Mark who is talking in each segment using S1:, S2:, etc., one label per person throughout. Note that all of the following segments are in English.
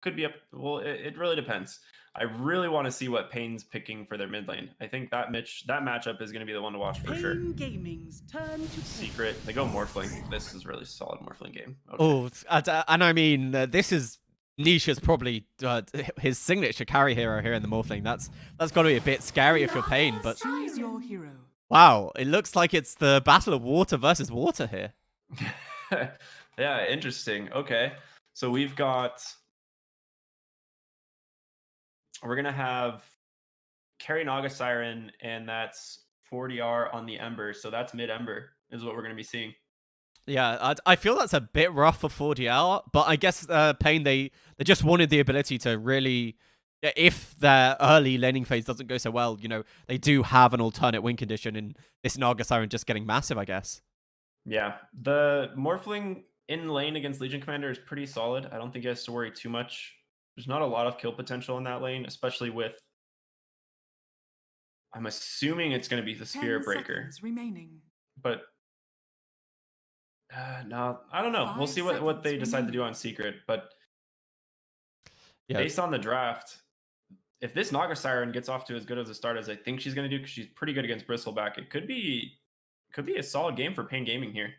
S1: Could be up. Well, it really depends. I really want to see what Pain's picking for their mid lane. I think that matchup is going to be the one to watch for sure.
S2: Pain Gaming's turn to
S1: Secret. They go Morphling. This is really solid Morphling game. Okay.
S3: Oh, and I mean, this is Nisha's probably his signature carry hero here in the Morphling. That's got to be a bit scary if you're Pain, but
S2: choose your hero.
S3: wow, it looks like it's the battle of water versus water here.
S1: Yeah, interesting. Okay, so we're gonna have carry Naga Siren, and that's 40R on the Ember. So that's mid Ember is what we're gonna be seeing.
S3: Yeah, I feel that's a bit rough for 40R, but I guess Pain, they just wanted the ability to really, yeah, if their early laning phase doesn't go so well, you know, they do have an alternate win condition in this Naga Siren just getting massive, I guess.
S1: Yeah, the Morphling in lane against Legion Commander is pretty solid. I don't think he has to worry too much. There's not a lot of kill potential in that lane, especially with, I'm assuming it's going to be the Spirit Breaker.
S2: Remaining.
S1: But no, I don't know. We'll see what they decide to do on Secret. But
S3: yeah,
S1: based on the draft, if this Naga Siren gets off to as good as a start as I think she's going to do, because she's pretty good against Bristleback, it could be a solid game for Pain Gaming here.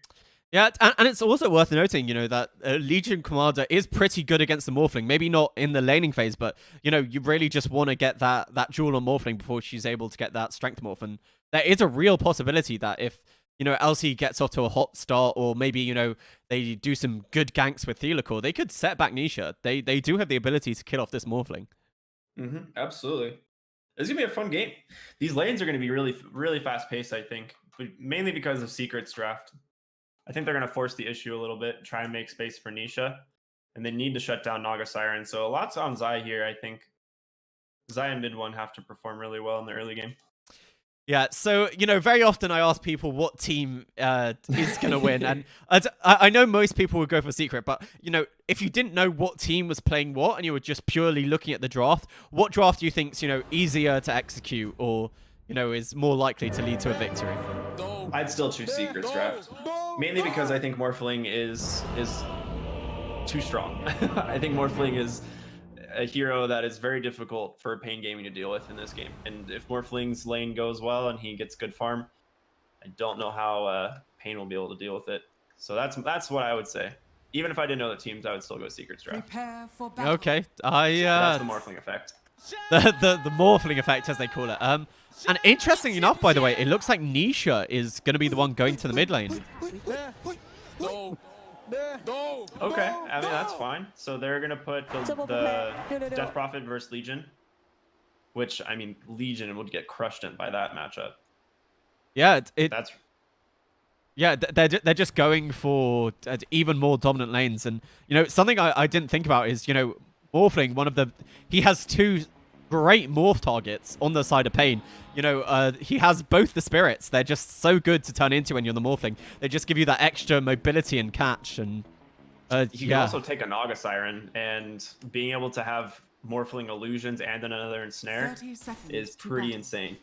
S3: Yeah, and it's also worth noting, you know, that Legion Commander is pretty good against the Morphling. Maybe not in the laning phase, but, you know, you really just want to get that jewel on Morphling before she's able to get that Strength Morph. And there is a real possibility that if, you know, LC gets off to a hot start, or maybe, you know, they do some good ganks with Thelicore, they could set back Nisha. They do have the ability to kill off this Morphling.
S1: Absolutely. It's going to be a fun game. These lanes are going to be really, really fast-paced, I think, but mainly because of Secret's draft. I think they're going to force the issue a little bit, try and make space for Nisha, and they need to shut down Naga Siren. So a lot's on Zai here, I think. Zai and mid one have to perform really well in the early game.
S3: Yeah, so, you know, very often I ask people what team is going to win. And I know most people would go for Secret, but, you know, if you didn't know what team was playing what and you were just purely looking at the draft, what draft do you think's, you know, easier to execute or, you know, is more likely to lead to a victory?
S1: I'd still choose Secret's draft. Mainly because I think Morphling is too strong. I think Morphling is a hero that is very difficult for Pain Gaming to deal with in this game. And if Morphling's lane goes well and he gets good farm, I don't know how Pain will be able to deal with it. So that's what I would say. Even if I didn't know the teams, I would still go Secret's draft.
S2: Prepare for battle.
S3: Okay,
S1: that's the Morphling effect.
S3: The Morphling effect, as they call it. And interesting enough, by the way, it looks like Nisha is going to be the one going to the mid lane.
S1: Okay, I mean, that's fine. So they're going to put the Death Prophet versus Legion, which, I mean, Legion would get crushed in by that matchup.
S3: Yeah, they're just going for even more dominant lanes. And, you know, something I didn't think about is, you know, Morphling, he has two great morph targets on the side of Pain. You know, he has both the spirits. They're just so good to turn into when you're the Morphling. They just give you that extra mobility and catch. And
S1: you can also take a Naga Siren, and being able to have Morphling illusions and another ensnare is pretty insane.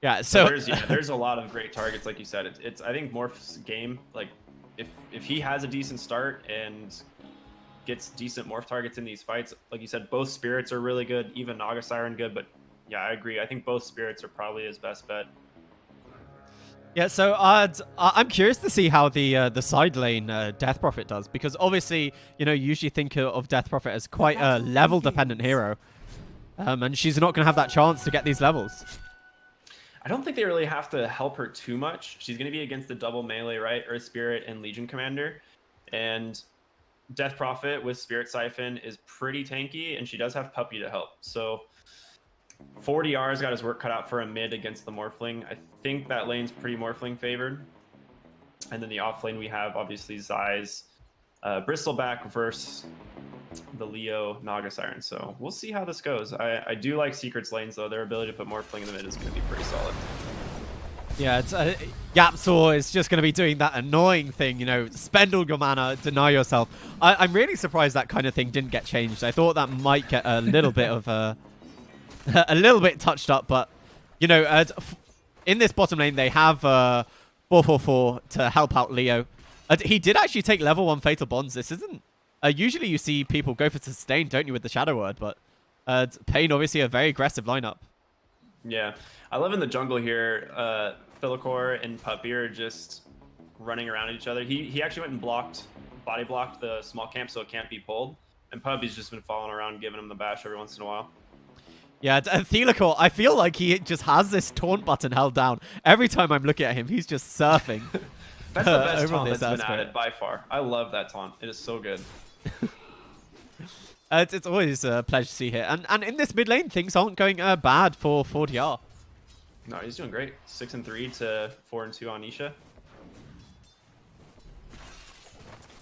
S3: Yeah, so
S1: there's a lot of great targets, like you said. It's I think Morph's game, like if he has a decent start and gets decent morph targets in these fights, like you said, both spirits are really good, even Naga Siren good, but yeah, I agree. I think both spirits are probably his best bet.
S3: Yeah, so I'm curious to see how the side lane Death Prophet does, because obviously, you know, you usually think of Death Prophet as quite a level dependent hero, and she's not going to have that chance to get these levels.
S1: I don't think they really have to help her too much. She's going to be against the double melee, right? Earth Spirit and Legion Commander, and Death Prophet with Spirit Siphon is pretty tanky, and she does have Puppy to help. So 40R's got his work cut out for a mid against the Morphling. I think that lane's pretty Morphling favored. And then the off lane, we have obviously Zai's Bristleback versus the Leo Naga Siren. So we'll see how this goes. I do like Secret's lanes, though. Their ability to put Morphling in the mid is going to be pretty solid.
S3: Yeah, it's, Yapsaw is just going to be doing that annoying thing, you know, spend all your mana, deny yourself. I'm really surprised that kind of thing didn't get changed. I thought that might get a little bit of a little bit touched up, but, you know, in this bottom lane, they have 444 to help out Leo. He did actually take level 1 Fatal Bonds. This isn't Usually you see people go for sustain, don't you, with the Shadow Word, but Pain obviously a very aggressive lineup.
S1: Yeah, I love in the jungle here. Philocor and Puppy are just running around each other. He actually went and body blocked the small camp so it can't be pulled. And Puppy's just been following around, giving him the bash every once in a while.
S3: Yeah, Theliacor, I feel like he just has this taunt button held down. Every time I'm looking at him, he's just surfing.
S1: That's the best
S3: over on
S1: taunt
S3: this
S1: that's been
S3: aspect.
S1: added by far. I love that taunt. It is so good.
S3: It's always a pleasure to see here. And in this mid lane, things aren't going bad for 4DR.
S1: No, he's doing great. 6-3 to 4-2 on Nisha.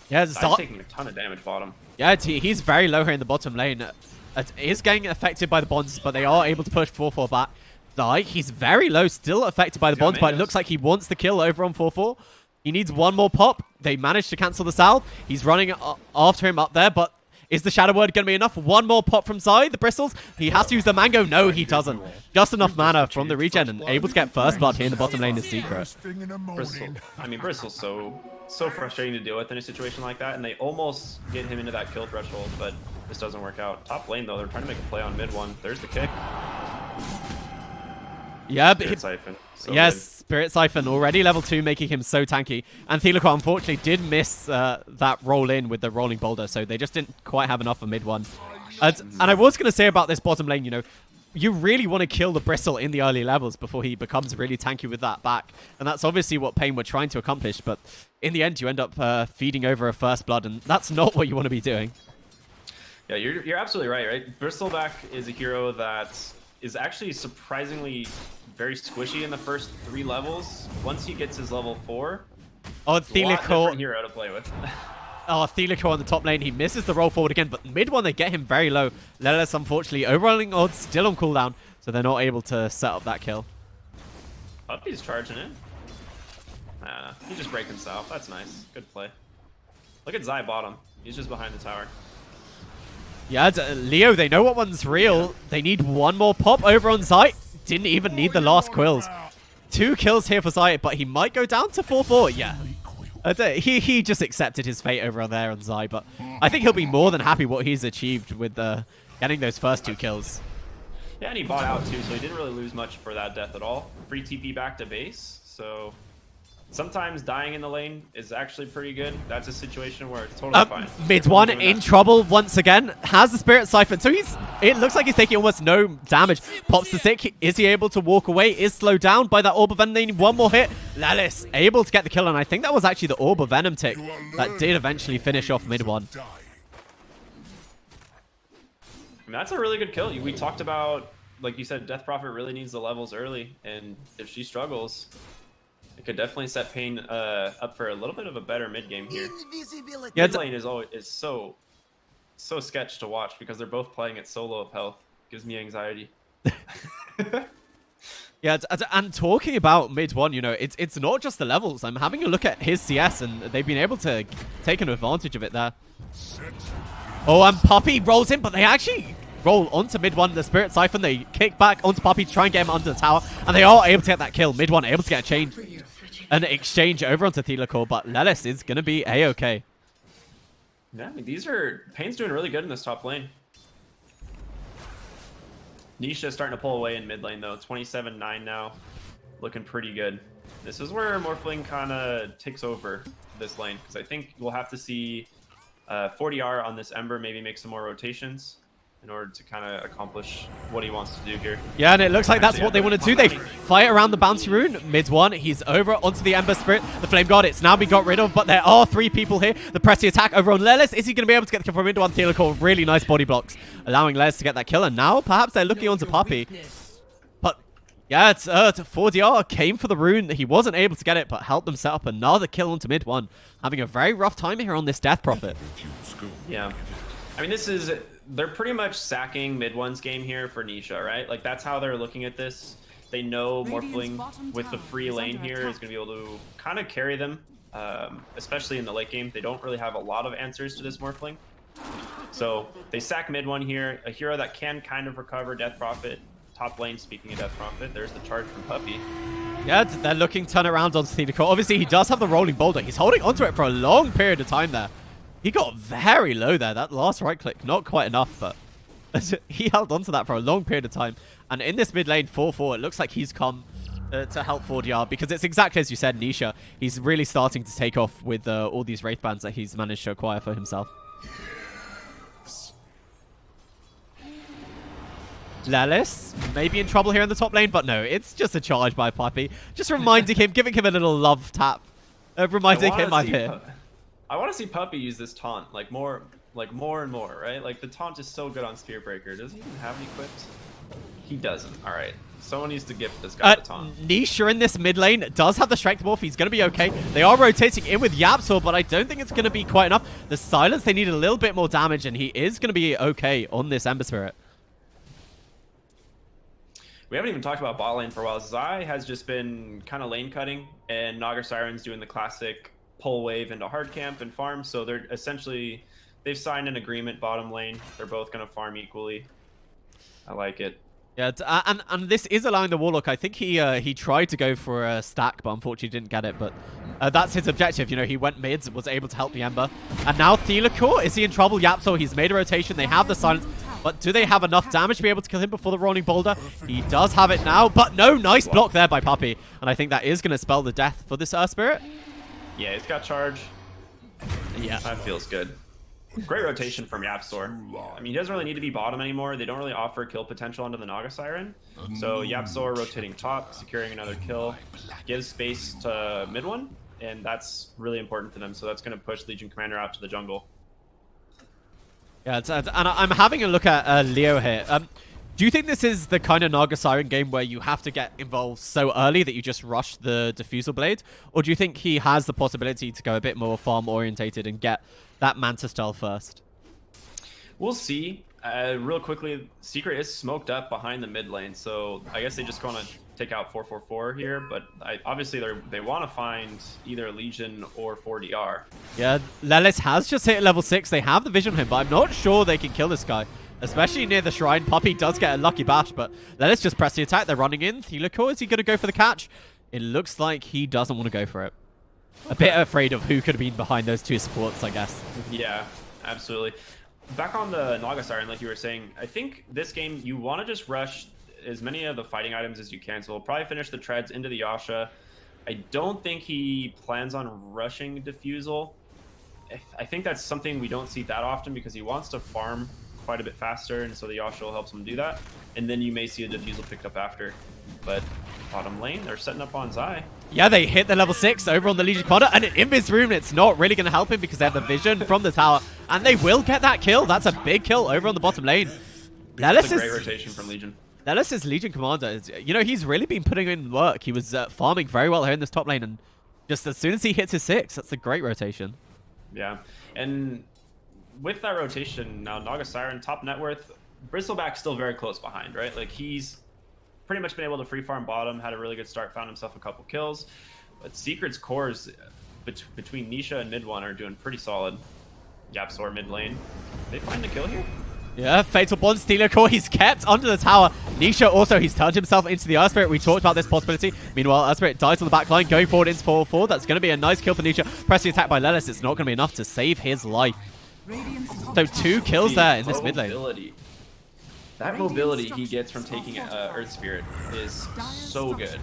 S3: Yeah,
S1: He's taking a ton of damage bottom.
S3: Yeah, he's very low here in the bottom lane. It is getting affected by the bonds, but they are able to push 4-4 back. Like, he's very low, still affected by the bonds, but it looks like he wants the kill over on 4-4. He needs one more pop. They managed to cancel the salve. He's running after him up there, but is the Shadow Word going to be enough? One more pop from Zai, the Bristles. He has to use the Mango. No, he doesn't. Just enough mana from the regen and able to get first blood here in the bottom lane is secret.
S1: Bristle's so frustrating to deal with in a situation like that, and they almost get him into that kill threshold, but this doesn't work out. Top lane, though, they're trying to make a play on mid one. There's the kick.
S3: Yeah, but
S1: Siphon. So
S3: yes,
S1: good.
S3: Spirit Siphon already level 2, making him so tanky. And Theliacor unfortunately did miss that roll in with the rolling boulder, so they just didn't quite have enough for mid one. And I was going to say about this bottom lane, you know, you really want to kill the Bristle in the early levels before he becomes really tanky with that back. And that's obviously what Pain were trying to accomplish, but in the end you end up feeding over a first blood, and that's not what you want to be doing.
S1: Yeah, you're absolutely right? Bristleback is a hero that is actually surprisingly very squishy in the first 3 levels. Once he gets his level 4,
S3: Oh,
S1: it's a lot different
S3: Theliacor.
S1: hero to play with.
S3: Oh, Theliacor on the top lane. He misses the roll forward again, but mid one they get him very low. Lelis, unfortunately, overrolling odds still on cooldown, so they're not able to set up that kill.
S1: Puppy's charging in. Nah, he just breaks himself. That's nice. Good play. Look at Zai bottom. He's just behind the tower.
S3: Yeah, Leo, they know what one's real. They need one more pop over on Zai. Didn't even need the last quills. 2 kills here for Zai, but he might go down to 4-4. Yeah. He just accepted his fate over there on Zai, but I think he'll be more than happy what he's achieved with getting those first 2 kills.
S1: Yeah, and he bought out too, so he didn't really lose much for that death at all. Free TP back to base, so sometimes dying in the lane is actually pretty good. That's a situation where it's totally fine.
S3: Mid one in trouble once again. Has the Spirit Siphon. So it looks like he's taking almost no damage. Pops the sick. Is he able to walk away? Is slowed down by that Orb of Venom. They need one more hit. Lelis able to get the kill, and I think that was actually the Orb of Venom tick that did eventually finish off mid one.
S1: I mean, that's a really good kill. We talked about, like you said, Death Prophet really needs the levels early, and if she struggles, it could definitely set Pain up for a little bit of a better mid game here.
S3: Yeah,
S1: mid lane is so sketch to watch because they're both playing at so low of health. Gives me anxiety.
S3: Yeah, and talking about mid one, you know, it's not just the levels. I'm having a look at his CS, and they've been able to take an advantage of it there. Oh, and Puppy rolls in, but they actually roll onto mid one. The Spirit Siphon, they kick back onto Puppy to try and get him under the tower, and they are able to get that kill. Mid one able to get a change, an exchange over onto Theliacor, but Lelis is going to be A-okay.
S1: Yeah, I mean, Pain's doing really good in this top lane. Nisha starting to pull away in mid lane though. 27-9 now, looking pretty good. This is where Morphling kind of takes over this lane, because I think we'll have to see 40R on this Ember maybe make some more rotations in order to kind of accomplish what he wants to do here.
S3: Yeah, and it looks like that's what they want to do. They fight around the bounty rune. Mid one, he's over onto the Ember Spirit. The Flame God, it's now been got rid of, but there are 3 people here. The pressy attack over on Lelis. Is he going to be able to get the kill from mid one? Theliacor, really nice body blocks, allowing Lelis to get that kill. And now perhaps they're looking onto Puppy. But yeah, it's 4DR came for the rune. He wasn't able to get it, but helped them set up another kill onto mid one. Having a very rough time here on this Death Prophet.
S1: Yeah. I mean, they're pretty much sacking mid one's game here for Nisha, right? Like, that's how they're looking at this. They know Morphling with the free lane here is going to be able to kind of carry them, especially in the late game. They don't really have a lot of answers to this Morphling. So they sack mid one here, a hero that can kind of recover Death Prophet. Top lane, speaking of Death Prophet, there's the charge from Puppy.
S3: Yeah, they're looking turn around onto Theliacor. Obviously, he does have the rolling boulder. He's holding onto it for a long period of time there. He got very low there. That last right click, not quite enough, but he held on to that for a long period of time. And in this mid lane 4-4, it looks like he's come to help 4DR, because it's exactly as you said, Nisha. He's really starting to take off with all these Wraith Bands that he's managed to acquire for himself. Lelis maybe in trouble here in the top lane, but no, it's just a charge by Puppey. Just reminding him, giving him a little love tap. Reminding him I'm here.
S1: I want to see Puppey use this taunt, like more and more, right? Like the taunt is so good on Spear Breaker. Does he even have it equipped? He doesn't. All right. Someone needs to gift this guy the taunt.
S3: Nisha in this mid lane does have the strength morph. He's going to be okay. They are rotating in with Yapsor, but I don't think it's going to be quite enough. The silence, they need a little bit more damage, and he is going to be okay on this Ember Spirit.
S1: We haven't even talked about bot lane for a while. Zai has just been kind of lane cutting, and Naga Siren's doing the classic pull wave into hard camp and farm. So they're essentially, they've signed an agreement bottom lane. They're both going to farm equally. I like it.
S3: Yeah, and this is allowing the Warlock. I think he tried to go for a stack, but unfortunately didn't get it. But that's his objective. You know, he went mids, was able to help the Ember. And now Thelacore, is he in trouble? Yapso, he's made a rotation. They have the silence. But do they have enough damage to be able to kill him before the rolling boulder? He does have it now, but no, nice block there by Puppey. And I think that is going to spell the death for this Spirit.
S1: Yeah, he's got charge.
S3: Yeah.
S1: That feels good. Great rotation from Yapsor. I mean, he doesn't really need to be bottom anymore. They don't really offer kill potential onto the Naga Siren. So Yapsor rotating top, securing another kill, gives space to mid one, and that's really important for them. So that's going to push Legion Commander out to the jungle.
S3: Yeah, and I'm having a look at Leo here. Do you think this is the kind of Naga Siren game where you have to get involved so early that you just rush the Diffusal Blade? Or do you think he has the possibility to go a bit more farm-orientated and get that Manta style first?
S1: We'll see. Real quickly, Secret is smoked up behind the mid lane, so I guess they just want to take out 444 here, but obviously they want to find either Legion or 4DR.
S3: Yeah, Lelis has just hit level 6. They have the vision on him, but I'm not sure they can kill this guy. Especially near the shrine. Puppey does get a lucky bash, but Lelis just press the attack. They're running in. Thelacore, is he going to go for the catch? It looks like he doesn't want to go for it. A bit afraid of who could have been behind those two supports, I guess.
S1: Yeah, absolutely. Back on the Naga Siren, like you were saying, I think this game, you want to just rush as many of the fighting items as you can. So we'll probably finish the treads into the Yasha. I don't think he plans on rushing Diffusal. I think that's something we don't see that often because he wants to farm quite a bit faster, and so the Yasha will help him do that. And then you may see a Diffusal picked up after. But bottom lane, they're setting up on Zai.
S3: Yeah, they hit the level 6 over on the Legion Commander, and an Invis Rune, it's not really going to help him because they have the vision from the tower, and they will get that kill. That's a big kill over on the bottom lane.
S1: That's a great rotation from Legion.
S3: Lelis is Legion Commander. You know, he's really been putting in work. He was farming very well here in this top lane, and just as soon as he hits his 6, that's a great rotation.
S1: Yeah, and with that rotation, now Naga Siren, top net worth, Bristleback's still very close behind, right? Like, he's pretty much been able to free farm bottom, had a really good start, found himself a couple kills. But Secret's cores between Nisha and mid one are doing pretty solid. Yapsor mid lane. They find the kill here?
S3: Yeah, Fatal Bond, Thelacore, he's kept under the tower. Nisha also, he's turned himself into the Earth Spirit. We talked about this possibility. Meanwhile, Earth Spirit dies on the back line, going forward into 4-4. That's going to be a nice kill for Nisha. Pressing attack by Lelis. It's not going to be enough to save his life. So 2 kills there in this mid lane.
S1: That mobility he gets from taking Earth Spirit is so good.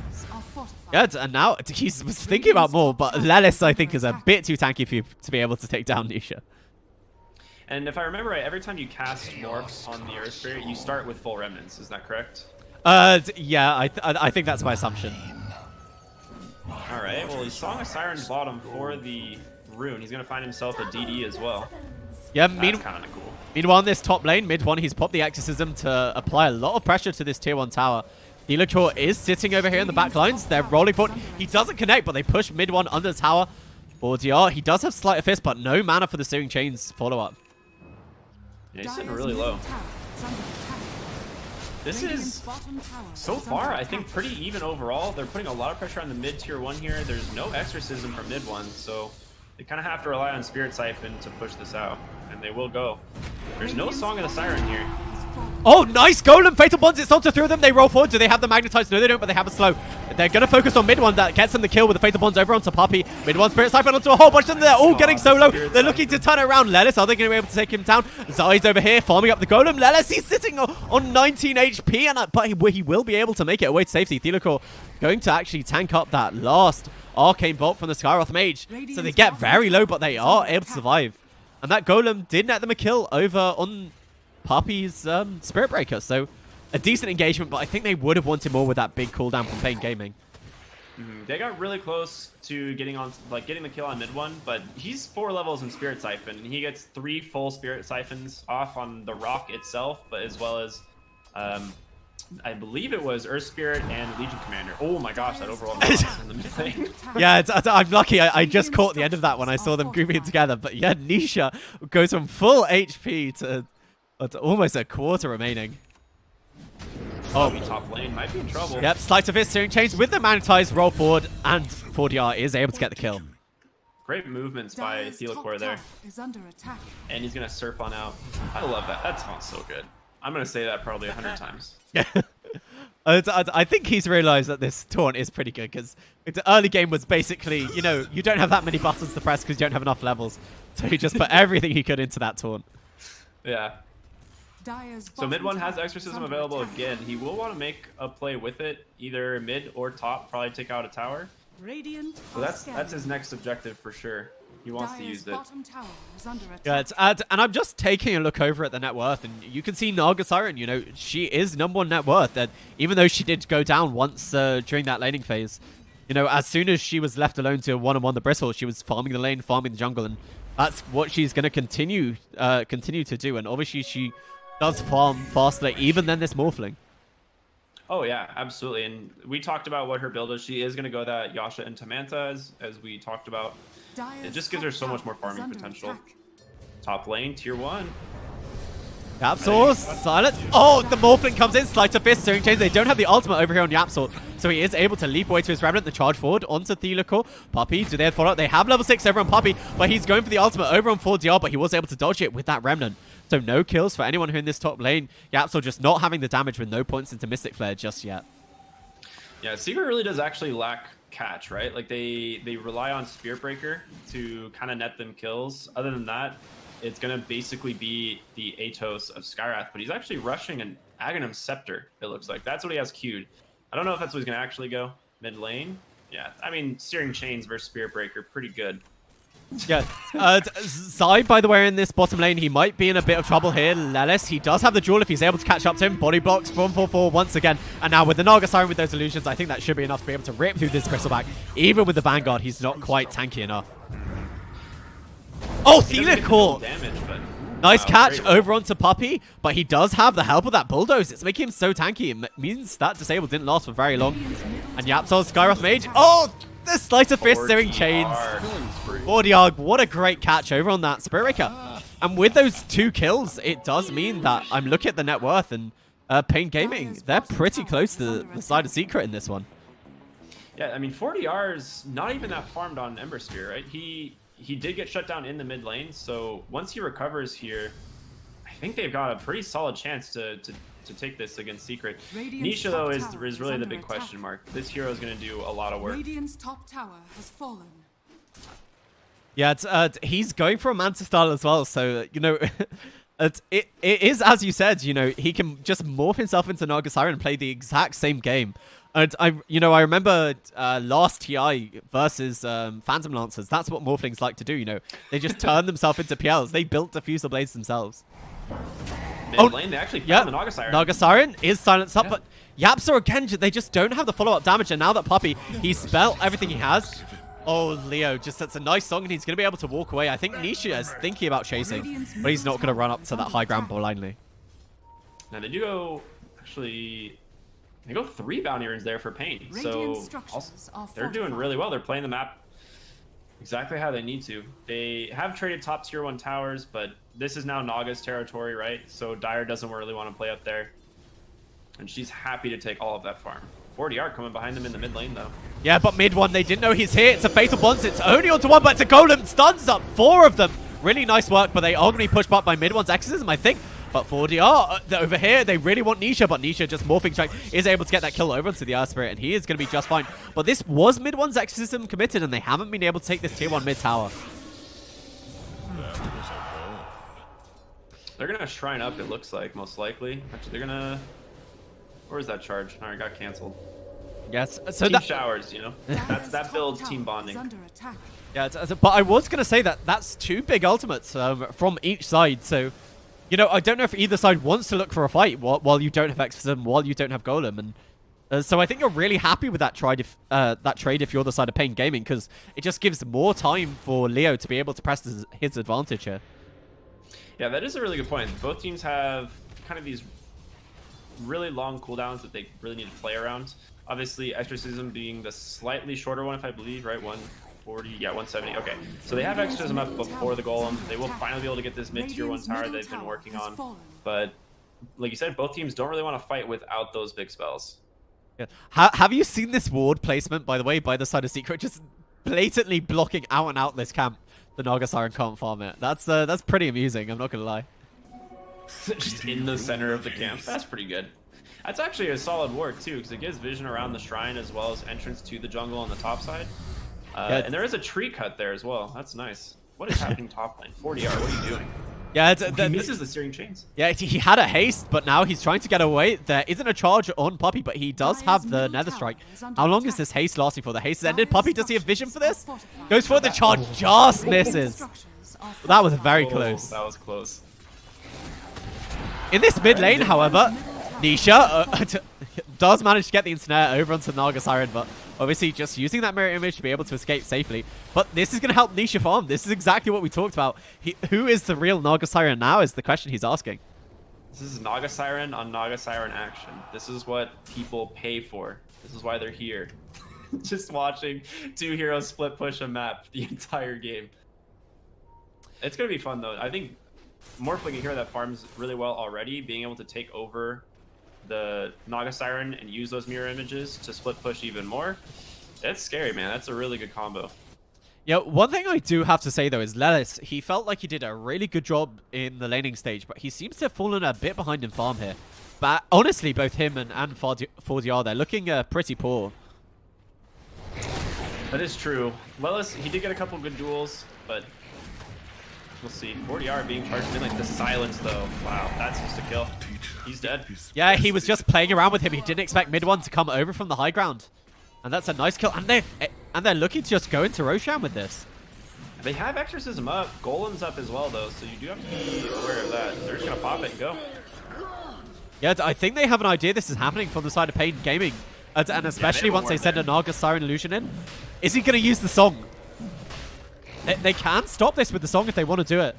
S3: Yeah, and now he's thinking about more, but Lelis, I think, is a bit too tanky for you to be able to take down Nisha.
S1: And if I remember right, every time you cast Morph on the Earth Spirit, you start with full remnants. Is that correct?
S3: Yeah, I think that's my assumption.
S1: All right. Well, he's Song of Siren's bottom for the rune. He's going to find himself a DD as well.
S3: Yeah,
S1: that's kind of cool.
S3: Meanwhile, in this top lane, mid one, he's popped the Exorcism to apply a lot of pressure to this tier 1 tower. Thelacore is sitting over here in the back lines. They're rolling forward. He doesn't connect, but they push mid one under the tower. Bordiar, he does have Sleight of Fist, but no mana for the Searing Chains follow-up.
S1: Yeah, he's sitting really low. This is, so far, I think pretty even overall. They're putting a lot of pressure on the mid tier 1 here. There's no Exorcism from mid 1, so they kind of have to rely on Spirit Siphon to push this out, and they will go. There's no Song of the Siren here.
S3: Oh, nice golem. Fatal Bonds. It's onto 3 of them. They roll forward. Do they have the magnetized? No, they don't, but they have a slow. They're going to focus on mid one. That gets them the kill with the Fatal Bonds over onto Puppey. Mid one, Spirit Siphon onto a whole bunch of them. They're all getting solo. They're looking to turn it around. Lelis, are they going to be able to take him down? Zai's over here farming up the golem. Lelis, he's sitting on 19 HP, but he will be able to make it away to safety. Thelicore going to actually tank up that last Arcane Bolt from the Skyroth Mage. So they get very low, but they are able to survive. And that golem did net them a kill over on Puppey's Spirit Breaker. So a decent engagement, but I think they would have wanted more with that big cooldown from Pain Gaming.
S1: They got really close to getting the kill on mid one, but he's 4 levels in Spirit Siphon, and he gets 3 full Spirit Siphons off on the rock itself, but as well as I believe it was Earth Spirit and Legion Commander. Oh my gosh, that overall in the mid lane.
S3: Yeah, I'm lucky. I just caught the end of that when I saw them grouping together. But yeah, Nisha goes from full HP to almost a quarter remaining.
S1: Oh, top lane might be in trouble.
S3: Yep, Sleight of Fist steering change with the magnetized roll forward, and 4DR is able to get the kill.
S1: Great movements by Thelicore there. And he's going to surf on out. I love that. That sounds so good. I'm going to say that probably 100 times.
S3: Yeah. I think he's realized that this taunt is pretty good, because the early game was basically, you know, you don't have that many buttons to press because you don't have enough levels. So he just put everything he could into that taunt.
S1: Yeah. So mid one has Exorcism available again. He will want to make a play with it, either mid or top, probably take out a tower. So that's his next objective for sure. He wants to use it.
S3: Yeah, and I'm just taking a look over at the net worth, and you can see Naga Siren, you know, she is #1 net worth. And even though she did go down once during that laning phase, you know, as soon as she was left alone to one-on-one the Bristle, she was farming the lane, farming the jungle, and that's what she's going to continue to do. And obviously she does farm faster even than this Morphling.
S1: Oh yeah, absolutely. And we talked about what her build is. She is going to go that Yasha and Tamanta as we talked about. It just gives her so much more farming potential. Top lane, tier 1.
S3: Yapsor, silent. Oh, the Morphling comes in, Sleight of Fist, steering change. They don't have the ultimate over here on Yapsor, so he is able to leap away to his Remnant, the charge forward onto Thelicore. Puppey, do they have follow-up? They have level 6 over on Puppey, but he's going for the ultimate over on 4DR, but he was able to dodge it with that Remnant. So no kills for anyone who in this top lane. Yapsor just not having the damage with no points into Mystic Flare just yet.
S1: Yeah, Secret really does actually lack catch, right? Like they rely on Spirit Breaker to kind of net them kills. Other than that, it's going to basically be the Atos of Skywrath, but he's actually rushing an Aghanim Scepter, it looks like. That's what he has queued. I don't know if that's what he's going to actually go mid lane. Yeah, I mean, Searing Chains versus Spirit Breaker, pretty good.
S3: Yeah, Zai, by the way, in this bottom lane, he might be in a bit of trouble here. Lelis, he does have the duel if he's able to catch up to him. Body blocks from 4-4 once again. And now with the Naga Siren with those illusions, I think that should be enough to be able to rip through this Bristleback. Even with the Vanguard, he's not quite tanky enough. Oh, Thelicore! Nice catch over onto Puppey, but he does have the help of that Bulldoze. It's making him so tanky. It means that Disable didn't last for very long. And Yapsol's Skyroth Mage. Oh! The Sleight of Fist steering chains. 4DR, what a great catch over on that Spirit Breaker. And with those 2 kills, it does mean that I'm looking at the net worth and Pain Gaming. They're pretty close to the side of Secret in this one.
S1: Yeah, I mean, 4DR's not even that farmed on Ember Spear, right? He did get shut down in the mid lane, so once he recovers here, I think they've got a pretty solid chance to take this against Secret. Nisha, though, is really the big question mark. This hero is going to do a lot of work.
S2: Radiant's top tower has fallen.
S3: Yeah, he's going for a Manta style as well, so, you know, it is, as you said, you know, he can just morph himself into Naga Siren and play the exact same game. And I remember last TI versus Phantom Lancers. That's what Morphlings like to do, you know. They just turn themselves into PLs. They built Diffusal Blades themselves.
S1: Mid lane, they actually found the Naga Siren.
S3: Naga Siren is silenced up, but Yapsor again, they just don't have the follow-up damage. And now that Puppey, he's spelt everything he has. Oh, Leo just sets a nice song, and he's going to be able to walk away. I think Nisha is thinking about chasing, but he's not going to run up to that high ground blindly.
S1: Now, they do go, actually, they go 3 bounty runes there for Pain. So they're doing really well. They're playing the map exactly how they need to. They have traded top tier 1 towers, but this is now Naga's territory, right? So Dire doesn't really want to play up there. And she's happy to take all of that farm. 4DR coming behind them in the mid lane, though.
S3: Yeah, but mid one, they didn't know he's here. It's a Fatal Bonds. It's only onto 1, but it's a Golem. Stuns up 4 of them. Really nice work, but they are going to be pushed back by mid one's Exorcism, I think. But 4DR, over here, they really want Nisha, but Nisha just morphing strike is able to get that kill over onto the Earth Spirit, and he is going to be just fine. But this was mid 1's Exorcism committed, and they haven't been able to take this tier 1 mid tower.
S1: They're going to shrine up, it looks like, most likely. Actually, they're going to... Where's that charge? All right, got canceled.
S3: Yes, so
S1: team
S3: that...
S1: showers, you know? that builds team bonding.
S3: Yeah, but I was going to say that that's 2 big ultimates from each side, so... You know, I don't know if either side wants to look for a fight while you don't have Exorcism, while you don't have Golem, and so I think you're really happy with that trade if you're the side of Pain Gaming, because it just gives more time for Leo to be able to press his advantage here.
S1: Yeah, that is a really good point. Both teams have kind of these really long cooldowns that they really need to play around. Obviously, Exorcism being the slightly shorter one, if I believe, right? 140, yeah, 170. Okay, so they have Exorcism up before the Golem. They will finally be able to get this mid-tier 1 tower they've been working on. But like you said, both teams don't really want to fight without those big spells.
S3: Yeah. Have you seen this ward placement, by the way, by the side of Secret? Just blatantly blocking out and out this camp. The Naga Siren can't farm it. That's pretty amusing, I'm not gonna lie.
S1: Just in the center of the camp. That's pretty good. That's actually a solid ward too, because it gives vision around the shrine as well as entrance to the jungle on the top side.
S3: Yeah,
S1: and there is a tree cut there as well. That's nice. What is happening top lane? 40R, what are you doing?
S3: Yeah,
S1: he misses the searing chains.
S3: Yeah, he had a haste, but now he's trying to get away. There isn't a charge on Puppy, but he does have the Nether Strike. How long is this haste lasting for? The haste has ended. Puppy, does he have vision for this? Goes for the charge, just misses. That was very close.
S1: That was close.
S3: In this mid lane, however, Nisha does manage to get the ensnare over onto Naga Siren, but obviously just using that mirror image to be able to escape safely. But this is going to help Nisha farm. This is exactly what we talked about. Who is the real Naga Siren now is the question he's asking.
S1: This is Naga Siren on Naga Siren action. This is what people pay for. This is why they're here. Just watching 2 heroes split push a map the entire game. It's going to be fun though. I think Morphling, a hero that farms really well already, being able to take over the Naga Siren and use those mirror images to split push even more. That's scary, man. That's a really good combo.
S3: Yeah, one thing I do have to say though is Lelis, he felt like he did a really good job in the laning stage, but he seems to have fallen a bit behind in farm here. But honestly, both him and 4DR, they're looking pretty poor.
S1: That is true. Lelis, he did get a couple good duels, but we'll see. 40R being charged in like the silence though. Wow, that's just a kill. He's dead.
S3: Yeah, he was just playing around with him. He didn't expect mid 1 to come over from the high ground. And that's a nice kill. And they're looking to just go into Roshan with this.
S1: They have Exorcism up. Golem's up as well though, so you do have to be aware of that. They're just gonna pop it and go.
S3: Yeah, I think they have an idea this is happening from the side of Pain Gaming. And especially once they send a Naga Siren illusion in. Is he going to use the song? They can stop this with the song if they want to do it.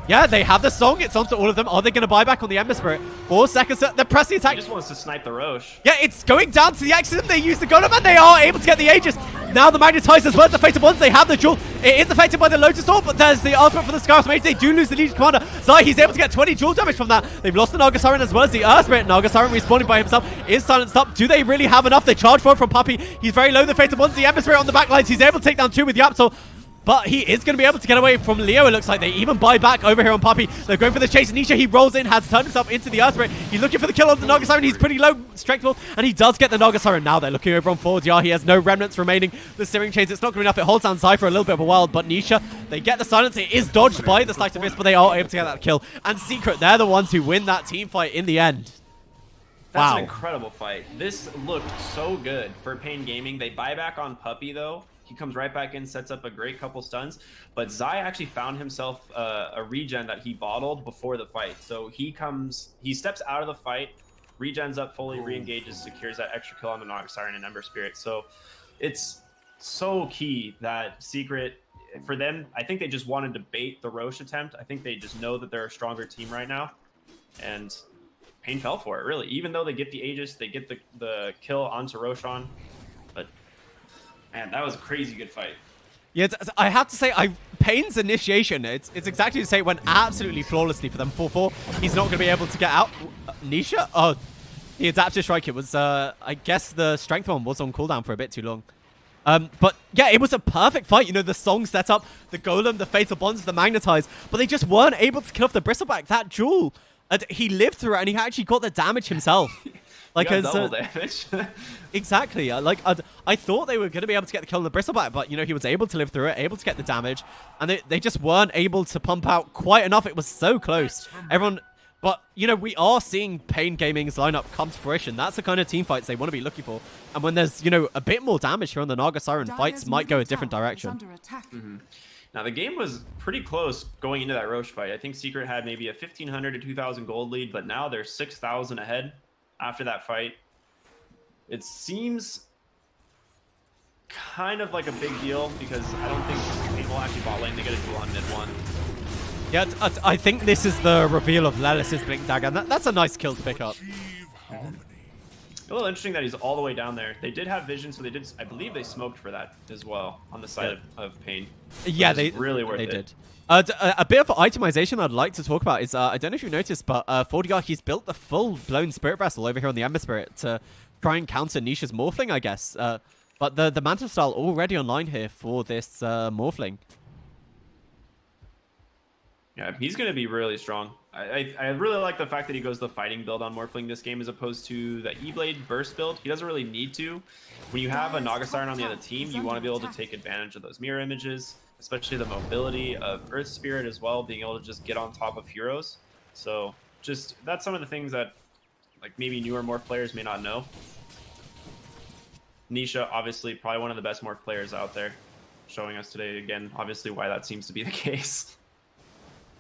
S3: Yeah, they have the song. It's onto all of them. Are they going to buy back on the Ember Spirit? 4 seconds. They're pressing attack.
S1: He just wants to snipe the Roche.
S3: Yeah, it's going down to the Exorcism. They use the Golem and they are able to get the Aegis. Now the Magnetizer as well as the Fated Ones. They have the Jewel. It is affected by the Lotus Orb, but there's the ultimate for the Scarlet Mage. They do lose the Legion Commander. Zai, he's able to get 20 Jewel damage from that. They've lost the Naga Siren as well as the Earth Spirit. Naga Siren respawning by himself is silenced up. Do they really have enough? They charge forward from Puppy. He's very low. The Fated Ones, the Ember Spirit on the back lines. He's able to take down 2 with the Absol. But he is going to be able to get away from Leo, it looks like. They even buy back over here on Puppy. They're going for the chase. Nisha, he rolls in, has turned himself into the Earth Spirit. He's looking for the kill on the Naga Siren. He's pretty low strength build, and he does get the Naga Siren. Now they're looking over on 4DR. He has no remnants remaining. The Searing Chains, it's not going to be enough. It holds down Zai for a little bit of a while, but Nisha, they get the silence. It is dodged by the Slice of Fist, but they are able to get that kill. And Secret, they're the ones who win that team fight in the end.
S1: That's
S3: wow.
S1: An incredible fight. This looked so good for Pain Gaming. They buy back on Puppy though. He comes right back in, sets up a great couple stuns. But Zai actually found himself a regen that he bottled before the fight. So he steps out of the fight, regens up fully, re-engages, secures that extra kill on the Naga Siren and Ember Spirit. So it's so key that Secret, for them, I think they just wanted to bait the Roche attempt. I think they just know that they're a stronger team right now. And Pain fell for it, really. Even though they get the Aegis, they get the kill onto Roshan. But man, that was a crazy good fight.
S3: Yeah, I have to say, Pain's initiation, it's exactly the same. It went absolutely flawlessly for them. 4-4. He's not going to be able to get out. Nisha? Oh, the adaptive strike. It was, I guess the strength one was on cooldown for a bit too long. But yeah, it was a perfect fight. You know, the song set up, the Golem, the Fatal Bonds, the Magnetize, but they just weren't able to kill off the Bristleback. That duel, and he lived through it, and he actually got the damage himself. Like,
S1: double damage.
S3: Exactly. I thought they were going to be able to get the kill on the Bristleback, but, you know, he was able to live through it, able to get the damage, and they just weren't able to pump out quite enough. It was so close. Everyone... But, you know, we are seeing Pain Gaming's lineup come to fruition. That's the kind of team fights they want to be looking for. And when there's, you know, a bit more damage here on the Naga Siren, fights might go a different direction.
S1: Now, the game was pretty close going into that Roche fight. I think Secret had maybe a 1,500 to 2,000 gold lead, but now they're 6,000 ahead after that fight. It seems kind of like a big deal because I don't think people actually bot lane. They get a duel on mid one.
S3: Yeah, I think this is the reveal of Lelis's Blink Dagger. That's a nice kill to pick up.
S1: A little interesting that he's all the way down there. They did have vision, so they did. I believe they smoked for that as well on the side of Pain.
S3: Yeah, they
S1: really worth it.
S3: did. A bit of itemization I'd like to talk about is I don't know if you noticed, but Fordyar, he's built the full-blown Spirit Vessel over here on the Ember Spirit to try and counter Nisha's Morphling, I guess. But the Mantle style already online here for this Morphling.
S1: Yeah, he's going to be really strong. I really like the fact that he goes the fighting build on Morphling this game as opposed to the E-Blade burst build. He doesn't really need to. When you have a Naga Siren on the other team, you want to be able to take advantage of those mirror images, especially the mobility of Earth Spirit as well, being able to just get on top of heroes. So just that's some of the things that like maybe newer Morph players may not know. Nisha, obviously, probably one of the best Morph players out there, showing us today again, obviously, why that seems to be the case.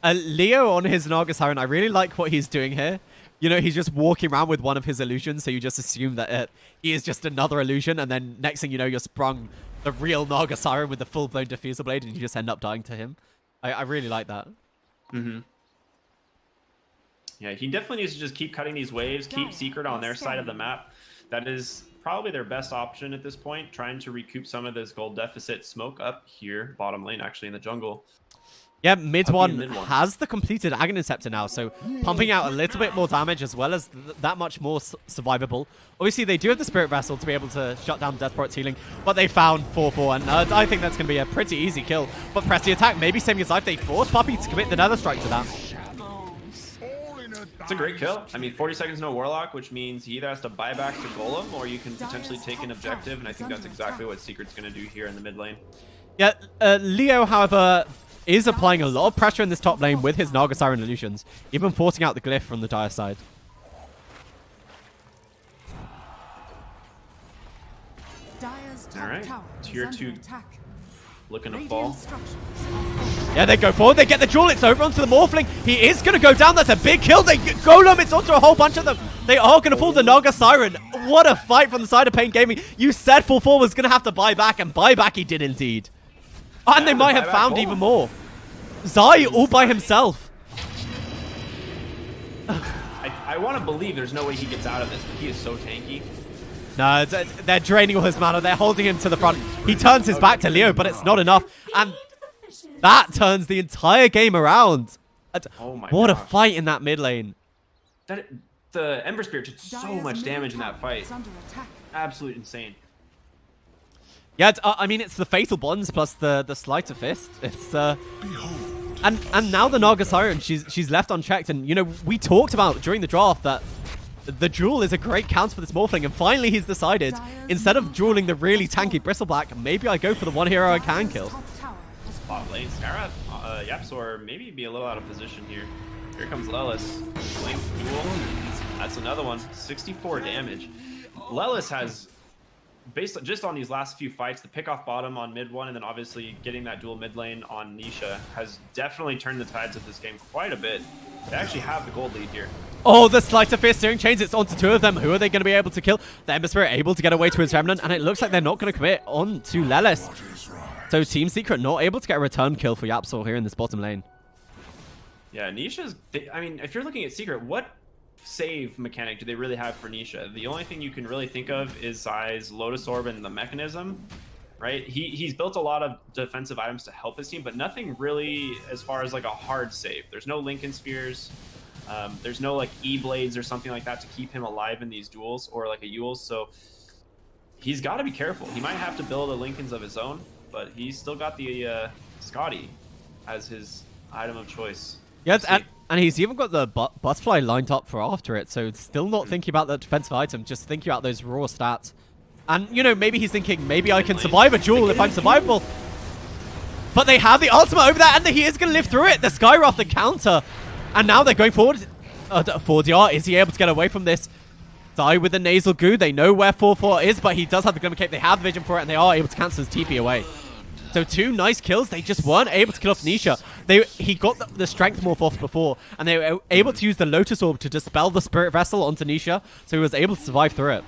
S3: Leo on his Naga Siren, I really like what he's doing here. You know, he's just walking around with one of his illusions, so you just assume that he is just another illusion, and then next thing you know, you're sprung the real Naga Siren with the full-blown Diffusal Blade, and you just end up dying to him. I really like that.
S1: Mm-hmm. Yeah, he definitely needs to just keep cutting these waves, keep Secret on their side of the map. That is probably their best option at this point, trying to recoup some of this gold deficit. Smoke up here, bottom lane, actually, in the jungle.
S3: Yeah, mid one has the completed Aghanim Scepter now, so pumping out a little bit more damage as well as that much more survivable. Obviously, they do have the Spirit Vessel to be able to shut down Deathport's healing, but they found 4-4, and I think that's going to be a pretty easy kill. But press the attack, maybe saving his life. They force Puppey to commit the Nether Strike to that.
S1: It's a great kill. I mean, 40 seconds no Warlock, which means he either has to buy back to Golem, or you can potentially take an objective, and I think that's exactly what Secret's going to do here in the mid lane.
S3: Yeah, Leo, however, is applying a lot of pressure in this top lane with his Naga Siren illusions, even forcing out the glyph from the Dire side.
S1: Alright, tier 2 looking to fall.
S3: Yeah, they go forward, they get the duel, it's over onto the Morphling. He is going to go down, that's a big kill. They Golem, it's onto a whole bunch of them. They are going to fall the Naga Siren. What a fight from the side of Pain Gaming. You said 4-4 was going to have to buy back, and buy back he did indeed. And they might have found even more. Zai all by himself.
S1: I want to believe there's no way he gets out of this, but he is so tanky.
S3: No, they're draining all his mana. They're holding him to the front. He turns his back to Leo, but it's not enough. And that turns the entire game around.
S1: Oh my
S3: what
S1: gosh.
S3: a fight in that mid lane.
S1: The Ember Spirit did so much damage in that fight. Absolutely insane.
S3: Yeah, I mean, it's the Fatal Bonds plus the Sleight of Fist. It's and now the Naga Siren, she's left unchecked. And you know, we talked about during the draft that the duel is a great counter for this Morphling, and finally he's decided, instead of dueling the really tanky Bristleback, maybe I go for the one hero I can kill.
S1: Bot lane, Scarab, Yapsor maybe be a little out of position here. Here comes Lelis. Blink, duel. That's another one. 64 damage. Lelis has, based just on these last few fights, the pick off bottom on mid one, and then obviously getting that dual mid lane on Nisha has definitely turned the tides of this game quite a bit. They actually have the gold lead here.
S3: Oh, the Slice of Fist steering chains. It's onto two of them. Who are they going to be able to kill? The Ember Spirit able to get away to his Remnant, and it looks like they're not going to commit on to Lelis. So Team Secret not able to get a return kill for Yapsor here in this bottom lane.
S1: Yeah, Nisha's... I mean, if you're looking at Secret, what save mechanic do they really have for Nisha? The only thing you can really think of is Zai's Lotus Orb and the Mechanism, right? He's built a lot of defensive items to help his team, but nothing really as far as like a hard save. There's no Lincoln Spheres. There's no like E-Blades or something like that to keep him alive in these duels, or like a Eul's. So he's got to be careful. He might have to build a Lincoln's of his own, but he's still got the Scotty as his item of choice.
S3: Yeah, and he's even got the butterfly lined up for after it, so still not thinking about the defensive item, just thinking about those raw stats. And, you know, maybe he's thinking, maybe I can survive a duel if I'm survivable. But they have the ultimate over there, and he is going to live through it. The Skyroth, the counter. And now they're going forward. 4DR, is he able to get away from this? Die with the nasal goo. They know where 4-4 is, but he does have the Glimmer Cape. They have the vision for it, and they are able to cancel his TP away. So 2 nice kills. They just weren't able to kill off Nisha. He got the Strength Morph off before, and they were able to use the Lotus Orb to dispel the Spirit Vessel onto Nisha, so he was able to survive through it.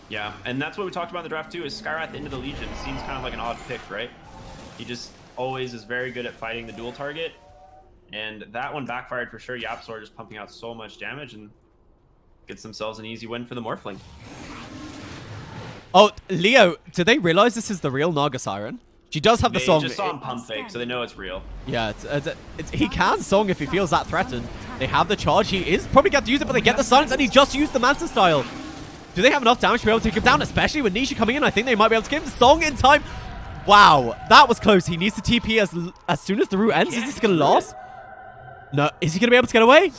S1: Yeah, and that's what we talked about in the draft too, is Skyrath into the Legion seems kind of like an odd pick, right? He just always is very good at fighting the dual target, and that one backfired for sure. YapzOr just pumping out so much damage and gets themselves an easy win for the Morphling.
S3: Oh, Leo, do they realize this is the real Naga Siren? She does have the song.
S1: They just saw him pump fake, so they know it's real.
S3: Yeah, he can song if he feels that threatened. They have the charge. He is probably going to use it, but they get the silence, and he just used the Manta style. Do they have enough damage to be able to take him down, especially with Nisha coming in? I think they might be able to get him the song in time. Wow, that was close. He needs to TP as soon as the route ends. Is this going to last? No. Is he going to be able to get away?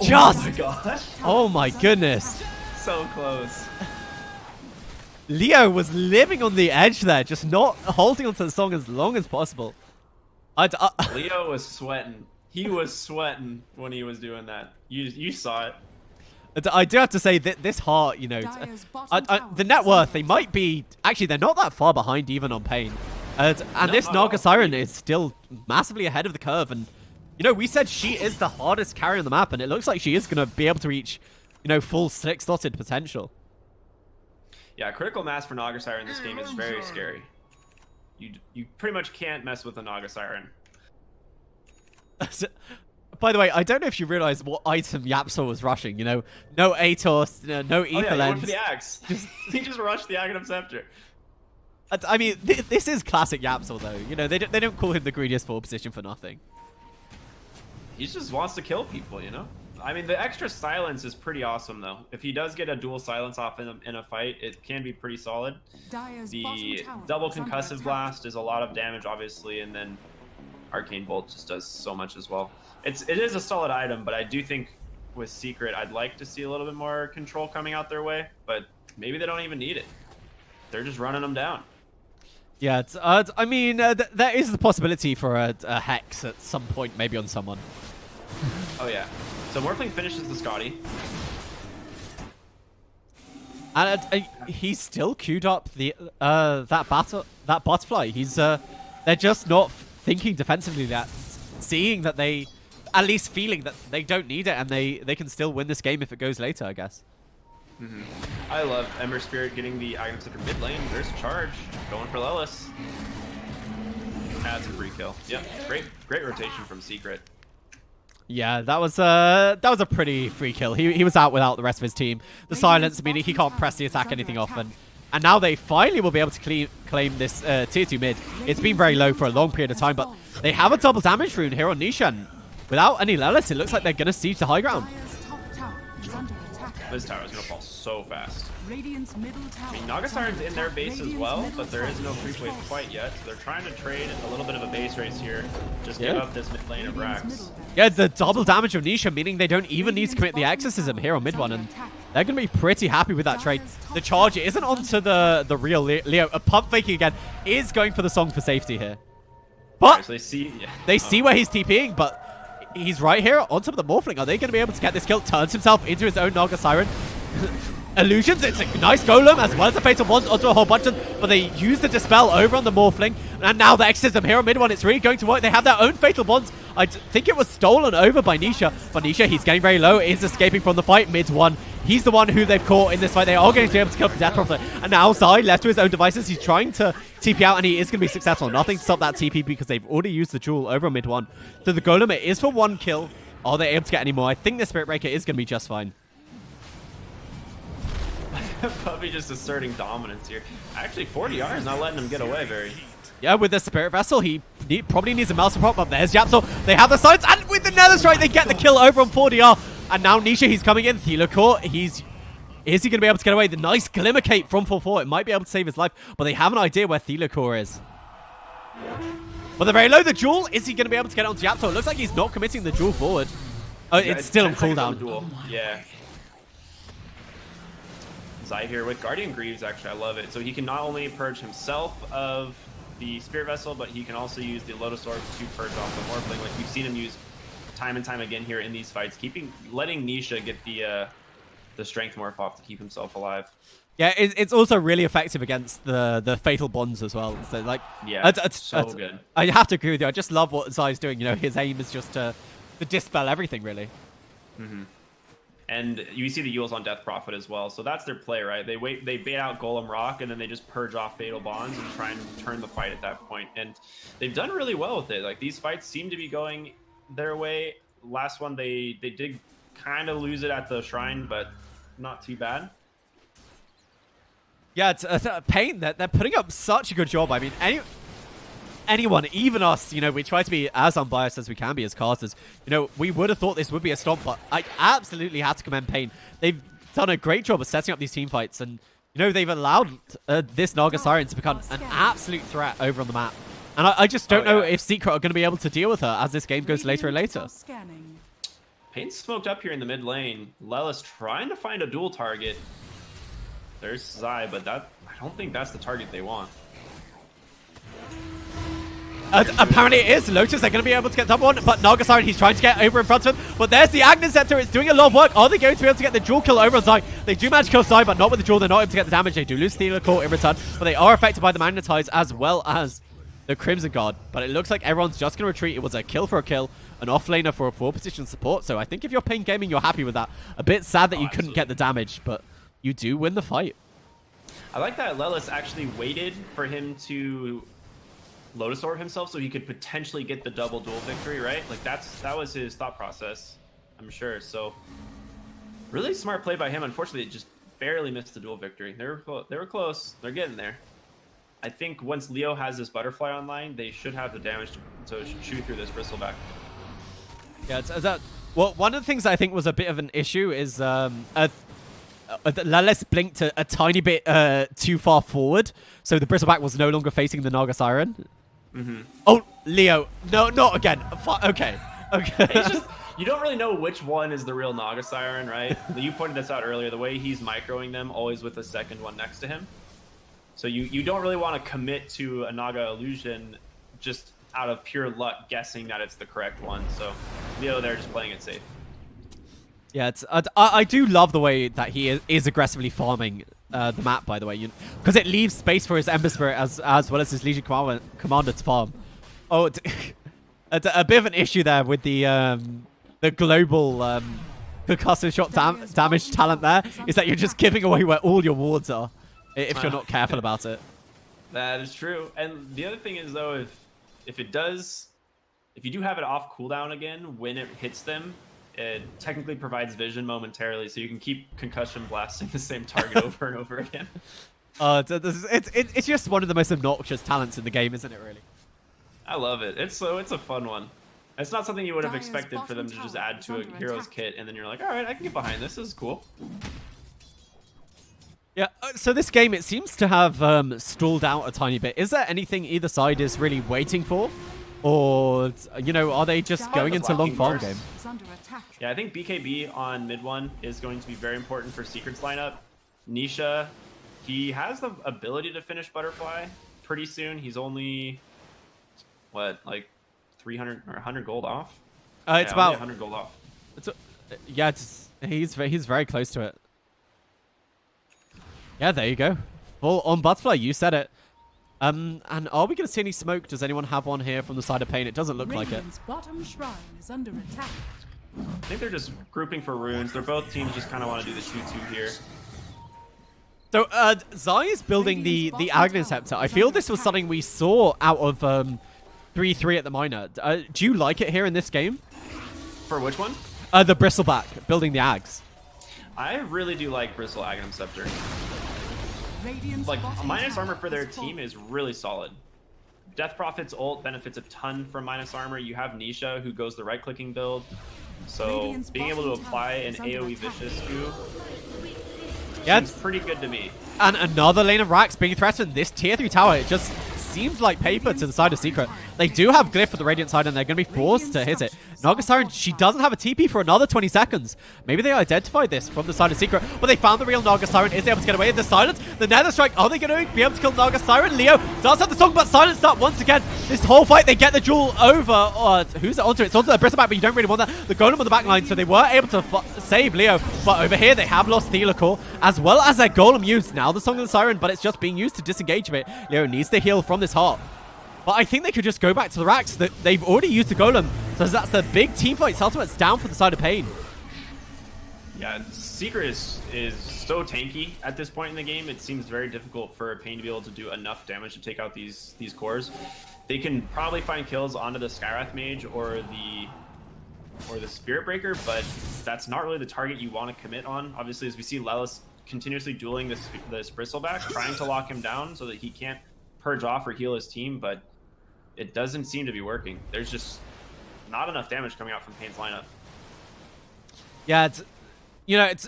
S3: Just.
S1: Oh my gosh.
S3: Oh my goodness.
S1: So close.
S3: Leo was living on the edge there, just not holding onto the song as long as possible.
S1: Leo was sweating. He was sweating when he was doing that. You saw it.
S3: I do have to say that this heart, you know, the net worth, they might be... Actually, they're not that far behind even on Pain. And this Naga Siren is still massively ahead of the curve. And, you know, we said she is the hardest carry on the map, and it looks like she is going to be able to reach, you know, full 6-slotted potential.
S1: Yeah, critical mass for Naga Siren in this game is very scary. You pretty much can't mess with a Naga Siren.
S3: By the way, I don't know if you realize what item YapzOr was rushing, you know? No Atos, no Ether
S1: Oh yeah, he
S3: Lens.
S1: went for the axe. He just rushed the Aghanim Scepter.
S3: I mean, this is classic YapzOr though. You know, they don't call him the greediest forward position for nothing.
S1: He just wants to kill people, you know? I mean, the extra silence is pretty awesome though. If he does get a dual silence off in a fight, it can be pretty solid. The double concussive blast is a lot of damage, obviously, and then Arcane Bolt just does so much as well. It is a solid item, but I do think with Secret, I'd like to see a little bit more control coming out their way, but maybe they don't even need it. They're just running them down.
S3: Yeah, I mean, there is the possibility for a Hex at some point, maybe on someone.
S1: Oh yeah. So Morphling finishes the Scotty.
S3: And he's still queued up the that butterfly. He's they're just not thinking defensively, that seeing that they, at least feeling that they don't need it, and they can still win this game if it goes later, I guess.
S1: I love Ember Spirit getting the Aghanim Scepter mid lane. There's a charge. Going for Lelis. That's a free kill. Yep. Great rotation from Secret.
S3: Yeah, that was a pretty free kill. He was out without the rest of his team. The silence, meaning he can't press the attack anything off, and now they finally will be able to claim this tier 2 mid. It's been very low for a long period of time, but they have a double damage rune here on Nisha, and without any Lelis, it looks like they're going to siege the high ground.
S1: This tower is going to fall so fast. I
S2: I
S1: mean, Naga Siren's in their base as well, but there is no creep wave quite yet, so they're trying to trade a little bit of a base race here. Just give up this mid lane of Rax.
S3: Yeah, the double damage of Nisha, meaning they don't even need to commit the exorcism here on mid one, and they're going to be pretty happy with that trade. The charge isn't onto the real Leo. A pump faking again is going for the song for safety here. But
S1: They
S3: see where he's TPing, but he's right here on top of the Morphling. Are they going to be able to get this kill? Turns himself into his own Naga Siren. Illusions, it's a nice golem as well as the fatal bonds onto a whole bunch of them, but they use the dispel over on the Morphling, and now the exorcism here on mid one. It's really going to work. They have their own fatal bonds. I think it was stolen over by Nisha, but Nisha, he's getting very low, is escaping from the fight. Mid one, he's the one who they've caught in this fight. They are going to be able to kill the Death Prophet, and now Zai, left to his own devices, he's trying to TP out, and he is going to be successful. Nothing to stop that TP because they've already used the jewel over on mid one. So the golem, it is for 1 kill. Are they able to get any more? I think the Spirit Breaker is going to be just fine.
S1: Puppy just asserting dominance here. Actually, 40R is not letting him get away very.
S3: Yeah, with the Spirit Vessel, he probably needs a Maelstrom prop, but there's YapzOr. They have the sides, and with the Nether Strike, they get the kill over on 40R. And now Nisha, he's coming in. Thelacore, he's Is he going to be able to get away? The nice Glimmer Cape from 4-4. It might be able to save his life, but they have an idea where Thelacore is. But they're very low. The duel, is he going to be able to get onto Yapto? It looks like he's not committing the duel forward. Oh,
S1: Yeah,
S3: it's still on
S1: 10 seconds on
S3: cooldown.
S1: the duel. Yeah. Zai here with Guardian Greaves, actually, I love it. So he can not only purge himself of the Spirit Vessel, but he can also use the Lotus Orb to purge off the Morphling. Like we've seen him use time and time again here in these fights, letting Nisha get the Strength Morph off to keep himself alive.
S3: Yeah, it's also really effective against the Fatal Bonds as well. So, like,
S1: Yeah, so good.
S3: I have to agree with you. I just love what Zai's doing. You know, his aim is just to dispel everything, really.
S1: Mm-hmm. And you see the Yules on Death Prophet as well. So that's their play, right? They bait out Golem Rock, and then they just purge off Fatal Bonds and try and turn the fight at that point. And they've done really well with it. Like, these fights seem to be going their way. Last one, they did kind of lose it at the Shrine, but not too bad.
S3: Yeah, it's Pain. They're putting up such a good job. I mean, anyone, even us, you know, we try to be as unbiased as we can be as casters. You know, we would have thought this would be a stomp, but I absolutely have to commend Pain. They've done a great job of setting up these team fights, and, you know, they've allowed this Naga Siren to become an absolute threat over on the map. And I just don't know if Secret are going to be able to deal with her as this game goes later and later.
S1: Pain's smoked up here in the mid lane. Lelis trying to find a dual target. There's Zai, but I don't think that's the target they want.
S3: Apparently it is. Lotus, they're going to be able to get double one, but Naga Siren, he's trying to get over in front of him. But there's the Agnes Scepter. It's doing a lot of work. Are they going to be able to get the dual kill over on Zai? They do manage to kill Zai, but not with the dual. They're not able to get the damage. They do lose Thelacore in return, but they are affected by the Magnetize as well as the Crimson Guard. But it looks like everyone's just going to retreat. It was a kill for a kill, an offlaner for a 4-position support. So I think if you're Pain Gaming, you're happy with that. A bit sad that you couldn't get the damage, but you do win the fight.
S1: I like that Lelis actually waited for him to Lotus Orb himself so he could potentially get the double duel victory, right? Like that was his thought process, I'm sure. So really smart play by him. Unfortunately, it just barely missed the duel victory. They were close. They're getting there. I think once Leo has this butterfly online, they should have the damage to chew through this bristleback.
S3: Yeah, well, one of the things I think was a bit of an issue is Lelis blinked a tiny bit too far forward, so the bristleback was no longer facing the Naga Siren.
S1: Mm-hmm.
S3: Oh, Leo. No, not again. Okay.
S1: It's just, you don't really know which one is the real Naga Siren, right? You pointed this out earlier, the way he's microing them, always with the second one next to him. So you don't really want to commit to a Naga illusion just out of pure luck guessing that it's the correct one. So Leo there just playing it safe.
S3: Yeah, I do love the way that he is aggressively farming the map, by the way, because it leaves space for his Ember Spirit as well as his Legion Commander to farm. Oh, a bit of an issue there with the global concussive shot damage talent there is that you're just giving away where all your wards are if you're not careful about it.
S1: That is true. And the other thing is, though, if you do have it off cooldown again when it hits them, it technically provides vision momentarily, so you can keep concussion blasting the same target over and over again.
S3: It's just one of the most obnoxious talents in the game, isn't it, really?
S1: I love it. It's a fun one. It's not something you would have expected for them to just add to a hero's kit, and then you're like, all right, I can get behind this. This is cool.
S3: Yeah, so this game, it seems to have stalled out a tiny bit. Is there anything either side is really waiting for? Or, you know, are they just going into a long farm game?
S1: Yeah, I think BKB on mid one is going to be very important for Secret's lineup. Nisha, he has the ability to finish Butterfly pretty soon. He's only, what, like 300 or 100 gold off?
S3: It's about
S1: 100 gold off.
S3: He's very close to it. Yeah, there you go. Full on Butterfly, you said it. And are we going to see any smoke? Does anyone have one here from the side of Pain? It doesn't look like it.
S2: Bottom shrine is under attack.
S1: I think they're just grouping for runes. They're both teams just kind of want to do the 2-2 here.
S3: So, Zai is building the Agnes Scepter. I feel this was something we saw out of 3-3 at the Minor. Do you like it here in this game?
S1: For which one?
S3: The Bristleback, building the Ags.
S1: I really do like Bristle Aghanim Scepter. Like, minus armor for their team is really solid. Death Prophet's ult benefits a ton from minus armor. You have Nisha, who goes the right-clicking build. So being able to apply an AoE Vicious Goo
S3: Yeah,
S1: Seems pretty good to me.
S3: And another lane of racks being threatened. This tier 3 tower, it just seems like paper to the side of Secret. They do have Glyph for the Radiant side, and they're going to be forced to hit it. Naga Siren, she doesn't have a TP for another 20 seconds. Maybe they identified this from the side of Secret, but they found the real Naga Siren, is able to get away in the silence. The Nether Strike, are they going to be able to kill Naga Siren? Leo does have the song, but silenced up once again. This whole fight, they get the jewel over. Who's it onto? It's onto the Bristleback, but you don't really want that. The Golem on the back line, so they were able to save Leo, but over here they have lost Stealer Core, as well as their Golem used. Now the Song of the Siren, but it's just being used to disengage a bit. Leo needs to heal from this heart. But I think they could just go back to the racks. They've already used the Golem. So that's the big team fight. Ultimate's down for the side of Pain.
S1: Yeah, Secret is so tanky at this point in the game. It seems very difficult for Pain to be able to do enough damage to take out these cores. They can probably find kills onto the Skywrath Mage or the Spirit Breaker, but that's not really the target you want to commit on. Obviously, as we see Lelis continuously dueling this Bristleback, trying to lock him down so that he can't purge off or heal his team, but it doesn't seem to be working. There's just not enough damage coming out from Pain's lineup.
S3: Yeah,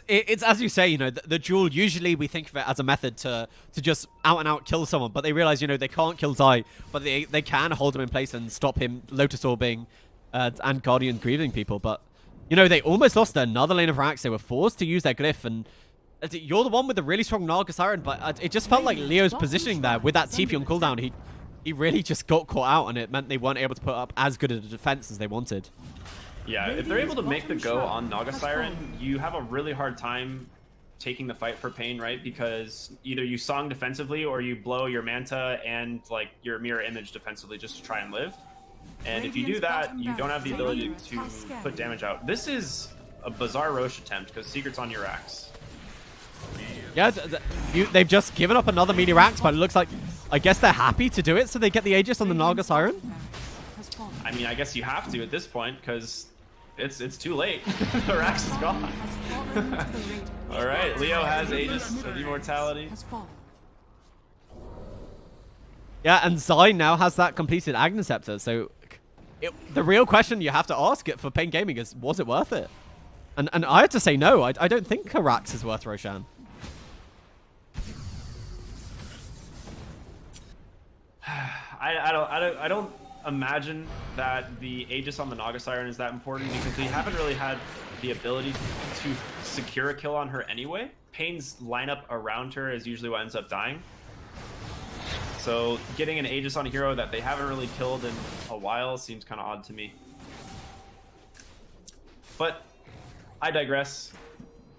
S3: it's as you say, the duel, usually we think of it as a method to just out and out kill someone, but they realize, they can't kill Zai, but they can hold him in place and stop him Lotus Orbing and Guardian grieving people. But, they almost lost another lane of racks. They were forced to use their glyph, and you're the one with the really strong Naga Siren, but it just felt like Leo's positioning there with that TP on cooldown. He really just got caught out, and it meant they weren't able to put up as good a defense as they wanted.
S1: Yeah, if they're able to make the go on Naga Siren, you have a really hard time taking the fight for Pain, right? Because either you song defensively or you blow your Manta and like your mirror image defensively just to try and live. And if you do that, you don't have the ability to put damage out. This is a bizarre Roche attempt because Secret's on your racks.
S3: Yeah, they've just given up another melee racks, but it looks like, I guess they're happy to do it, so they get the Aegis on the Naga Siren.
S1: I mean, I guess you have to at this point because it's too late. The racks is gone. All right, Leo has Aegis of Immortality.
S3: Yeah, and Zai now has that completed Agnes Scepter, so the real question you have to ask it for Pain Gaming is, was it worth it? And I had to say no. I don't think Harax is worth Roshan.
S1: I don't imagine that the Aegis on the Naga Siren is that important because they haven't really had the ability to secure a kill on her anyway. Pain's lineup around her is usually what ends up dying. So getting an Aegis on a hero that they haven't really killed in a while seems kind of odd to me. But I digress.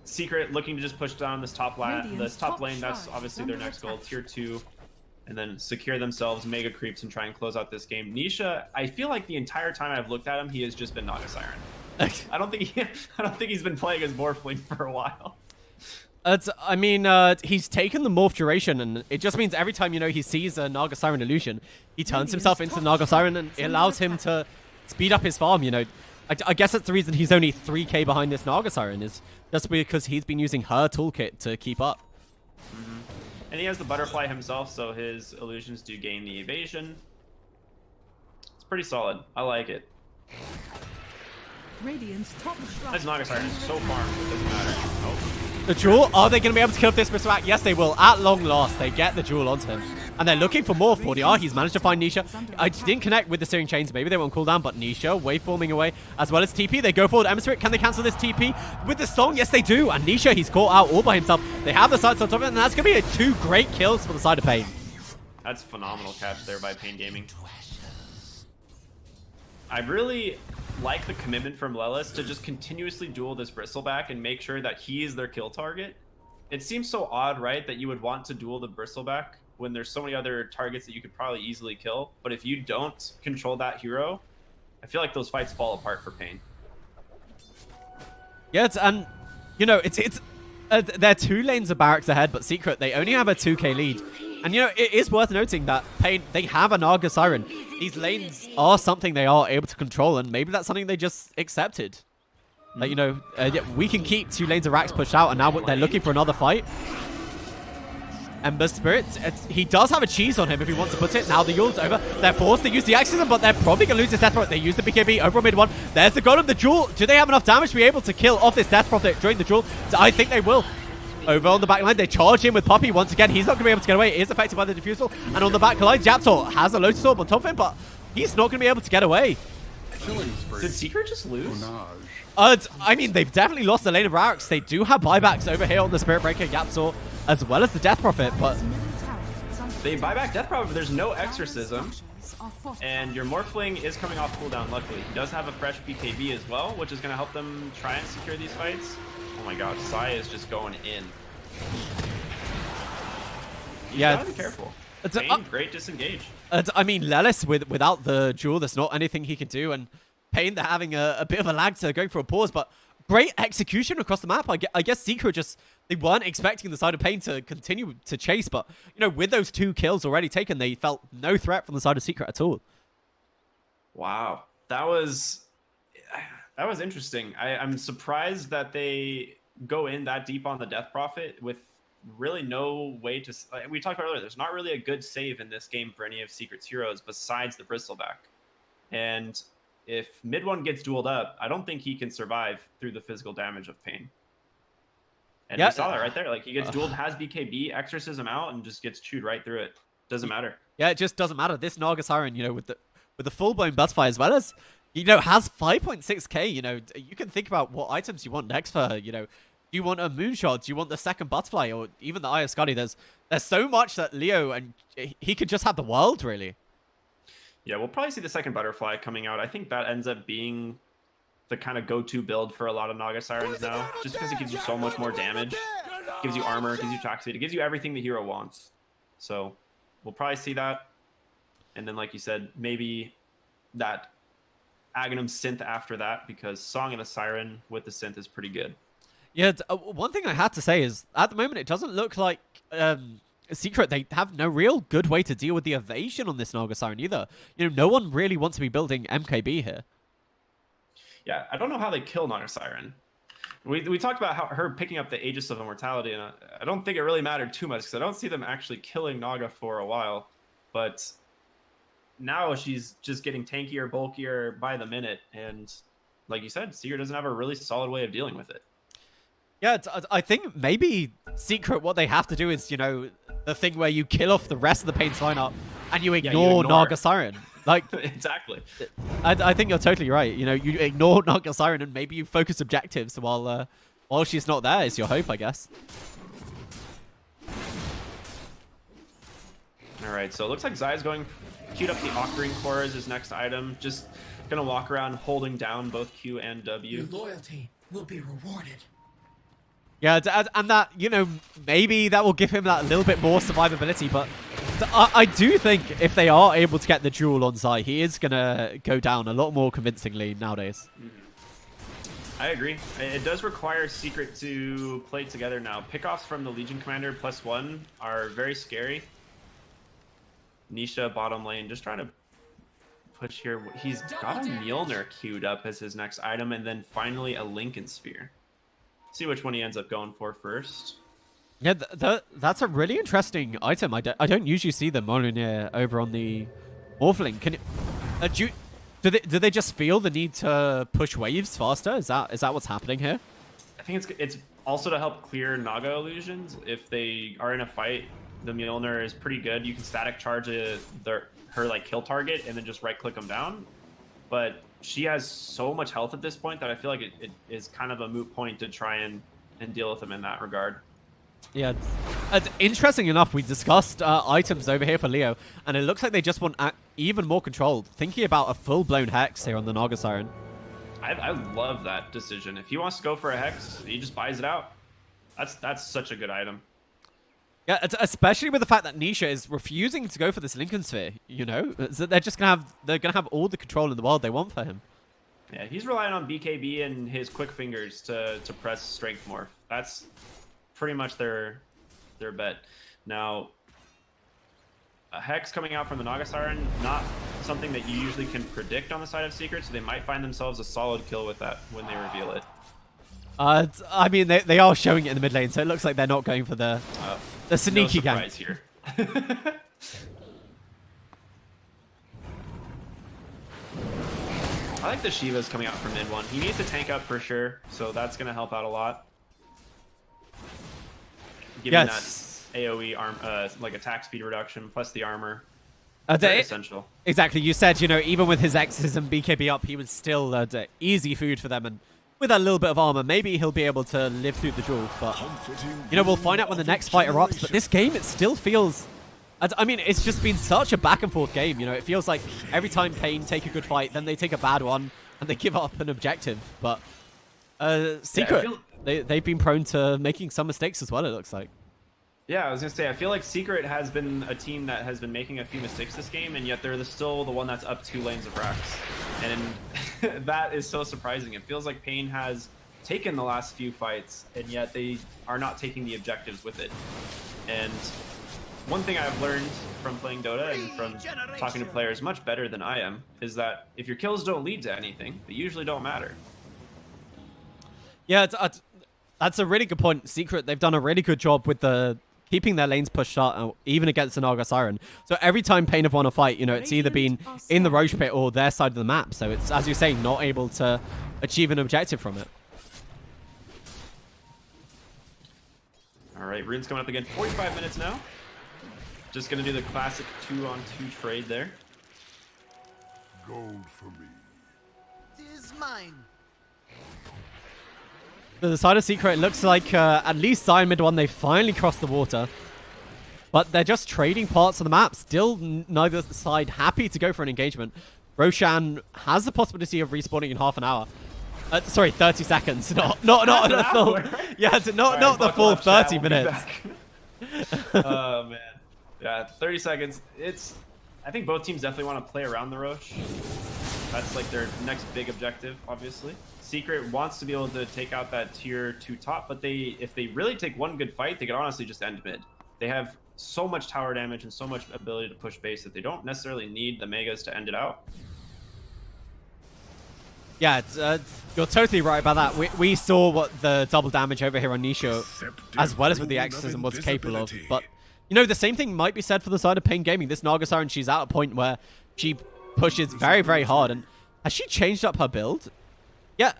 S1: Secret looking to just push down this top lane. That's obviously their next goal, tier 2. And then secure themselves mega creeps and try and close out this game. Nisha, I feel like the entire time I've looked at him, he has just been Naga Siren. I don't think he's been playing as Morphling for a while.
S3: He's taken the morph duration, and it just means every time he sees a Naga Siren illusion, he turns himself into Naga Siren, and it allows him to speed up his farm. I guess that's the reason he's only 3k behind this Naga Siren, is just because he's been using her toolkit to keep up.
S1: And he has the butterfly himself, so his illusions do gain the evasion. It's pretty solid. I like it. This Naga Siren is so farmed, it doesn't matter. Oh.
S3: The jewel? Are they going to be able to kill this Bristleback? Yes, they will. At long last, they get the jewel onto him. And they're looking for more 40R. He's managed to find Nisha. I didn't connect with the Searing Chains. Maybe they won't cool down, but Nisha waveforming away as well as TP. They go forward. Emissary, can they cancel this TP with the song? Yes, they do. And Nisha, he's caught out all by himself. They have the sights on top of it, and that's going to be 2 great kills for the side of Pain.
S1: That's phenomenal catch there by Pain Gaming. I really like the commitment from Lelis to just continuously duel this Bristleback and make sure that he is their kill target. It seems so odd, right, that you would want to duel the Bristleback when there's so many other targets that you could probably easily kill. But if you don't control that hero, I feel like those fights fall apart for Pain.
S3: Yeah, they're 2 lanes of barracks ahead, but Secret, they only have a 2k lead. And it is worth noting that Pain, they have a Naga Siren. These lanes are something they are able to control, and maybe that's something they just accepted. Like, we can keep 2 lanes of racks pushed out, and now they're looking for another fight. Ember Spirit, he does have a cheese on him if he wants to put it. Now the Yule's over. They're forced to use the Axiom, but they're probably going to lose this Death Prophet. They use the BKB over mid 1. There's the Golem, the Jewel. Do they have enough damage to be able to kill off this Death Prophet during the Jewel? I think they will. Over on the back line, they charge in with Poppy once again. He's not going to be able to get away. It is affected by the defusal. And on the back line, Japtor has a Lotus Orb on top of him, but he's not going to be able to get away.
S1: Did Secret just lose?
S3: I mean, they've definitely lost the lane of Rarix. They do have buybacks over here on the Spirit Breaker, Yapsaw, as well as the Death Prophet, but
S1: they buy back Death Prophet, but there's no Exorcism. And your Morphling is coming off cooldown, luckily. He does have a fresh BKB as well, which is going to help them try and secure these fights. Oh my god, Sai is just going in. You gotta be careful. Pain, great disengage.
S3: I mean, Lelis, without the duel, there's not anything he can do, and Pain, they're having a bit of a lag to going for a pause, but great execution across the map. I guess Secret just, they weren't expecting the side of Pain to continue to chase, but, you know, with those 2 kills already taken, they felt no threat from the side of Secret at all.
S1: Wow. That was interesting. I'm surprised that they go in that deep on the Death Prophet with really no way to... we talked about earlier, there's not really a good save in this game for any of Secret's heroes besides the Bristleback. And if mid one gets dueled up, I don't think he can survive through the physical damage of Pain. And we saw that right there. Like, he gets dueled, has BKB, Exorcism out, and just gets chewed right through it. Doesn't matter. Yeah,
S3: it just doesn't matter. This Naga Siren, you know, with the full-blown butterfly as well as, you know, has 5.6k, you know, you can think about what items you want next for, you know, do you want a Moonshot? Do you want the second Butterfly? Or even the Eye of Scotty? There's so much that Leo, and he could just have the world, really.
S1: Yeah, we'll probably see the second Butterfly coming out. I think that ends up being the kind of go-to build for a lot of Naga Sirens now, just because it gives you so much more damage, gives you armor, gives you attack speed, it gives you everything the hero wants. So we'll probably see that. And then, like you said, maybe that Aghanim synth after that, because Song and a Siren with the synth is pretty good.
S3: Yeah, one thing I had to say is, at the moment, it doesn't look like Secret, they have no real good way to deal with the evasion on this Naga Siren either. You know, no one really wants to be building MKB here.
S1: Yeah, I don't know how they kill Naga Siren. We talked about how her picking up the Aegis of Immortality, and I don't think it really mattered too much, because I don't see them actually killing Naga for a while. But now she's just getting tankier, bulkier by the minute, and like you said, Secret doesn't have a really solid way of dealing with it.
S3: Yeah, I think maybe Secret, what they have to do is, you know, the thing where you kill off the rest of the Pain's lineup and you ignore Naga Siren. Like,
S1: exactly.
S3: I think you're totally right. You know, you ignore Naga Siren and maybe you focus objectives while she's not there is your hope, I guess.
S1: All right, so it looks like Zai's going queued up the Ocarine Core as his next item. Just gonna walk around holding down both Q and W.
S4: Your loyalty will be rewarded.
S3: Yeah, and that, you know, maybe that will give him that little bit more survivability, but I do think if they are able to get the duel on Zai, he is going to go down a lot more convincingly nowadays.
S1: I agree. It does require Secret to play together now. Pickoffs from the Legion Commander +1 are very scary. Nisha bottom lane, just trying to push here. He's got a Mjolnir queued up as his next item, and then finally a Lincoln Sphere. See which one he ends up going for first.
S3: Yeah, that's a really interesting item. I don't usually see the Mjolnir over on the Morphling. Can it, do they just feel the need to push waves faster? Is that what's happening here?
S1: I think it's also to help clear Naga illusions. If they are in a fight, the Mjolnir is pretty good. You can static charge her like kill target and then just right click them down. But she has so much health at this point that I feel like it is kind of a moot point to try and deal with them in that regard.
S3: Yeah, interesting enough, we discussed items over here for Leo, and it looks like they just want even more control. Thinking about a full-blown Hex here on the Naga Siren.
S1: I love that decision. If he wants to go for a Hex, he just buys it out. That's such a good item.
S3: Yeah, especially with the fact that Nisha is refusing to go for this Lincoln Sphere. You know, they're just gonna have all the control in the world they want for him.
S1: Yeah, he's relying on BKB and his quick fingers to press Strength Morph. That's pretty much their bet. Now, a Hex coming out from the Naga Siren, not something that you usually can predict on the side of Secret, so they might find themselves a solid kill with that when they reveal it.
S3: I mean, they are showing it in the mid lane, so it looks like they're not going for the sneaky
S1: no
S3: gang.
S1: Here. I like the Shivas coming out from mid one. He needs to tank up for sure, so that's going to help out a lot. giving
S3: Yes.
S1: that AoE arm, like attack speed reduction plus the armor.
S3: Very
S1: Very essential.
S3: Exactly. You said, you know, even with his X's and BKB up, he was still easy food for them. And with a little bit of armor, maybe he'll be able to live through the duel. But, you know, we'll find out when the next fight erupts. But this game, it still feels... I mean, it's just been such a back and forth game. You know, it feels like every time Pain take a good fight, then they take a bad one, and they give up an objective. But Secret, they've been prone to making some mistakes as well, it looks like.
S1: Yeah, I was going to say, I feel like Secret has been a team that has been making a few mistakes this game, and yet they're still the one that's up 2 lanes of Rex. And that is so surprising. It feels like Pain has taken the last few fights, and yet they are not taking the objectives with it. And one thing I've learned from playing Dota and from talking to players much better than I am is that if your kills don't lead to anything, they usually don't matter.
S3: Yeah, that's a really good point. Secret, they've done a really good job with keeping their lanes pushed out, even against the Naga Siren. So every time Pain have won a fight, you know, it's either been in the Roche Pit or their side of the map. So it's, as you're saying, not able to achieve an objective from it.
S1: All right, Rune's coming up again. 45 minutes now. Just going to do the classic 2-on-2 trade there.
S5: Gold for me.
S4: Tis mine.
S3: To the side of Secret, it looks like at least Zion mid 1, they finally crossed the water. But they're just trading parts of the map. Still neither side happy to go for an engagement. Roshan has the possibility of respawning in half an hour. Sorry, 30 seconds. Not the full. Yeah, not the full 30 minutes.
S1: Oh man. Yeah, 30 seconds. I think both teams definitely want to play around the Roche. That's like their next big objective, obviously. Secret wants to be able to take out that tier 2 top, but if they really take one good fight, they could honestly just end mid. They have so much tower damage and so much ability to push base that they don't necessarily need the Megas to end it out.
S3: Yeah, you're totally right about that. We saw what the double damage over here on Nisha, as well as with the exorcism, was capable of. But, you know, the same thing might be said for the side of Pain Gaming. This Naga Siren, she's at a point where she pushes very, very hard. And has she changed up her build? Yeah.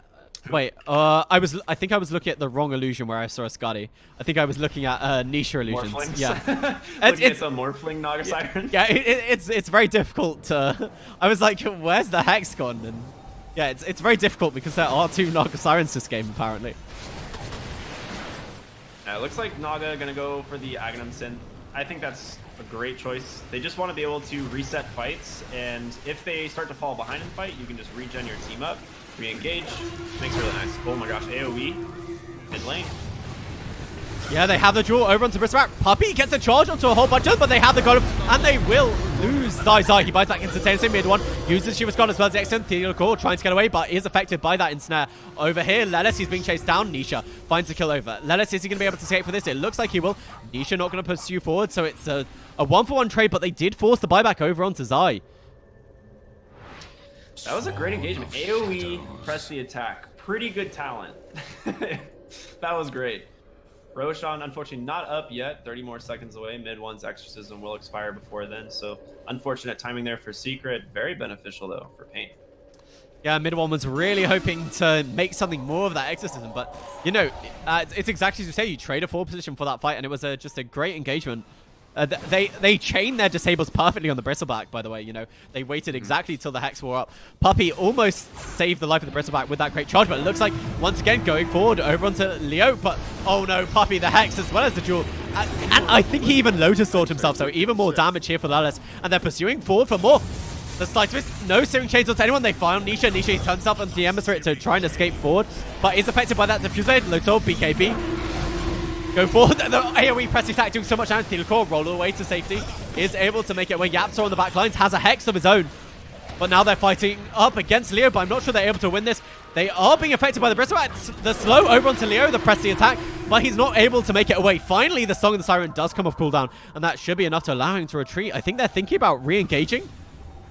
S3: Wait, I think I was looking at the wrong illusion where I saw a Scotty. I think I was looking at Nisha illusions.
S1: Morphlings.
S3: Yeah.
S1: it's a Morphling Naga Siren.
S3: Yeah, it's very difficult to... I was like, where's the Hex gone? And yeah, it's very difficult because there are 2 Naga Sirens this game, apparently.
S1: It looks like Naga gonna go for the Aghanim Synth. I think that's a great choice. They just want to be able to reset fights, and if they start to fall behind in the fight, you can just regen your team up, re-engage. Makes it really nice. Oh my gosh, AoE mid lane.
S3: Yeah, they have the duel over onto Bristol. Puppey gets a charge onto a whole bunch of them, but they have the golem, and they will lose Zai. He buys back instantaneously mid 1, uses Shiva's God as well as the extent. Theodore trying to get away, but is affected by that ensnare. Over here, Lelis, he's being chased down. Nisha finds the kill over. Lelis, is he going to be able to escape for this? It looks like he will. Nisha not going to pursue forward, so it's a 1-for-1 trade, but they did force the buyback over onto Zai.
S1: That was a great engagement. AoE, press the attack. Pretty good talent. That was great. Roshan, unfortunately, not up yet. 30 more seconds away. Mid 1's exorcism will expire before then. So, unfortunate timing there for Secret. Very beneficial, though, for Pain.
S3: Yeah, mid 1 was really hoping to make something more of that exorcism. But, you know, it's exactly as you say. You trade a forward position for that fight, and it was just a great engagement. They chained their disables perfectly on the Bristleback, by the way. You know, they waited exactly till the Hex wore up. Puppey almost saved the life of the Bristleback with that great charge, but it looks like, once again, going forward over onto Leo. But, oh no, Puppey, the Hex as well as the duel. And I think he even Lotus Sword himself, so even more damage here for Lelis. And they're pursuing forward for more. The slight twist, no searing chains onto anyone. They find Nisha. Nisha turns up onto the Ember Spirit to try and escape forward, but is affected by that diffuser. Loto, BKB. Go forward. The AoE press attack doing so much damage. Theodore roll away to safety. Is able to make it away. Yapster on the back lines has a Hex of his own. But now they're fighting up against Leo, but I'm not sure they're able to win this. They are being affected by the Bristol. The slow over onto Leo, the press the attack, but he's not able to make it away. Finally, the Song of the Siren does come off cooldown, and that should be enough to allow him to retreat. I think they're thinking about re-engaging,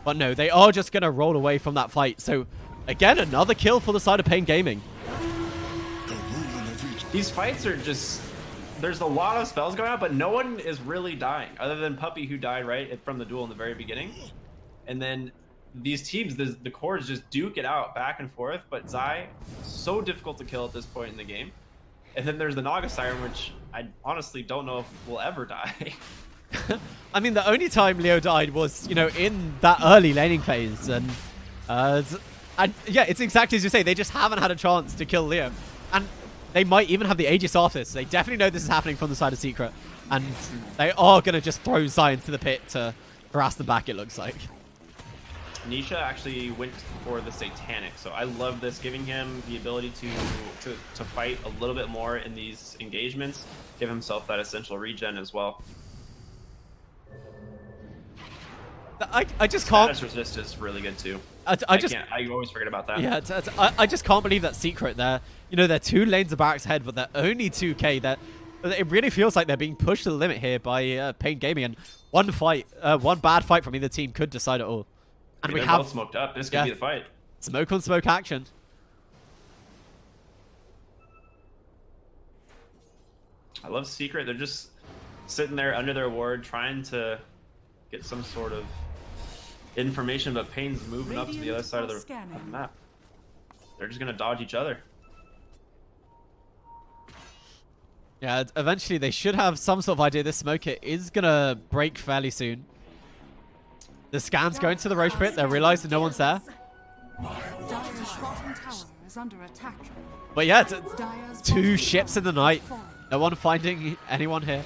S3: but no, they are just going to roll away from that fight. So, again, another kill for the side of Pain Gaming.
S1: These fights are just... There's a lot of spells going out, but no one is really dying, other than Puppey, who died right from the duel in the very beginning. And then these teams, the cores just duke it out back and forth, but Zai, so difficult to kill at this point in the game. And then there's the Naga Siren, which I honestly don't know if will ever die.
S3: I mean, the only time Leo died was, you know, in that early laning phase. And yeah, it's exactly as you say. They just haven't had a chance to kill Leo. And they might even have the Aegis after this. They definitely know this is happening from the side of Secret. And they are going to just throw Zion to the pit to harass them back, it looks like.
S1: Nisha actually went for the Satanic, so I love this, giving him the ability to fight a little bit more in these engagements, give himself that essential regen as well.
S3: I just can't.
S1: Status resist is really good too.
S3: I
S1: always forget about that.
S3: Yeah, I just can't believe that Secret there. You know, they're 2 lanes of barracks ahead, but they're only 2k. It really feels like they're being pushed to the limit here by Pain Gaming, and one bad fight from either team could decide it all. And we have
S1: both smoked up. This could be the fight.
S3: Smoke on smoke action.
S1: I love Secret. They're just sitting there under their ward, trying to get some sort of information, but Pain's moving up to the other side of the map. They're just gonna dodge each other.
S3: Yeah, eventually they should have some sort of idea. This smoke hit is gonna break fairly soon. The scans going to the Roche pit. They realize that no one's there.
S2: Dire's bottom tower is under attack.
S3: But yeah,
S2: Dire's
S3: 2
S2: bottom
S3: ships
S2: tower
S3: in the night.
S2: has fallen.
S3: No one finding anyone here.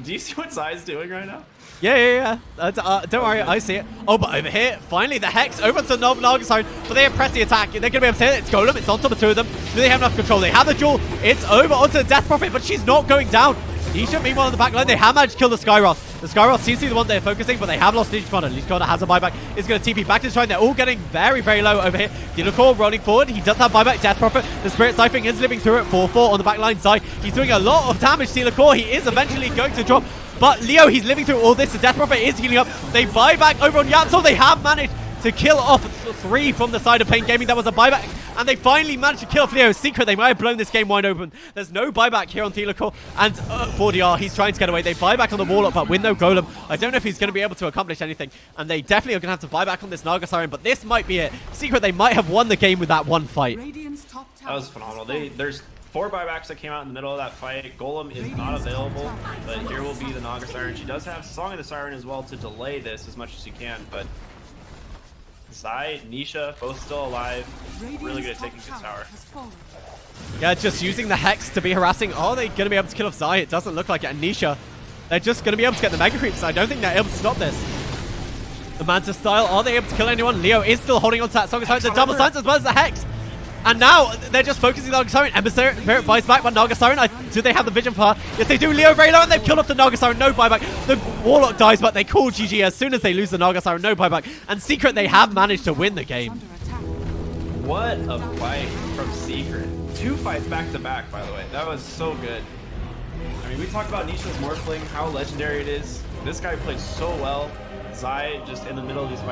S1: Do you see what Zai's doing right now?
S3: Yeah. Don't worry, I see it. Oh, but over here, finally the Hex over to Naga Siren, but they press the attack. They're going to be able to say it. It's Golem. It's on top of 2 of them. Do they have enough control? They have the duel. It's over onto the Death Prophet, but she's not going down. Nisha, meanwhile, on the back line, they have managed to kill the Skyroth. The Skyroth seems to be the one they're focusing, but they have lost Legion Commander. Legion Commander has a buyback. It's going to TP back to the shrine. They're all getting very, very low over here. Delacour rolling forward. He does have buyback. Death Prophet. The Spirit Siphon is living through it. 4-4 on the back line. Zai, he's doing a lot of damage to Delacour. He is eventually going to drop. But Leo, he's living through all this. The Death Prophet is healing up. They buy back over on Yamsol. They have managed to kill off 3 from the side of Pain Gaming. That was a buyback. And they finally managed to kill off Leo's Secret. They might have blown this game wide open. There's no buyback here on Delacour. And 4DR, he's trying to get away. They buy back on the Warlock, but with no Golem. I don't know if he's going to be able to accomplish anything. And they definitely are going to have to buy back on this Naga Siren. But this might be it. Secret, they might have won the game with that one fight.
S2: Radiant's top tower
S1: That was phenomenal. There's 4 buybacks that came out in the middle of that fight. Golem is not available, but here will be the Naga Siren. She does have Song of the Siren as well to delay this as much as she can, but Zai, Nisha, both still alive. Really good at taking this tower.
S3: Yeah, just using the Hex to be harassing. Are they going to be able to kill off Zai? It doesn't look like it. And Nisha, they're just going to be able to get the Mega Creeps. I don't think they're able to stop this. The Manta style, are they able to kill anyone? Leo is still holding on to that Song of Siren. The double signs as well as the Hex. And now they're just focusing on Naga Siren. Emissary Spirit buys back, but Naga Siren, do they have the vision for her? Yes, they do. Leo very low, and they've killed off the Naga Siren. No buyback. The Warlock dies, but they call GG as soon as they lose the Naga Siren. No buyback. And Secret, they have managed to win the game.
S1: What a fight from Secret. 2 fights back to back, by the way. That was so good. I mean, we talked about Nisha's Morphling, how legendary it is. This guy played so well. Zai just in the middle of these fights.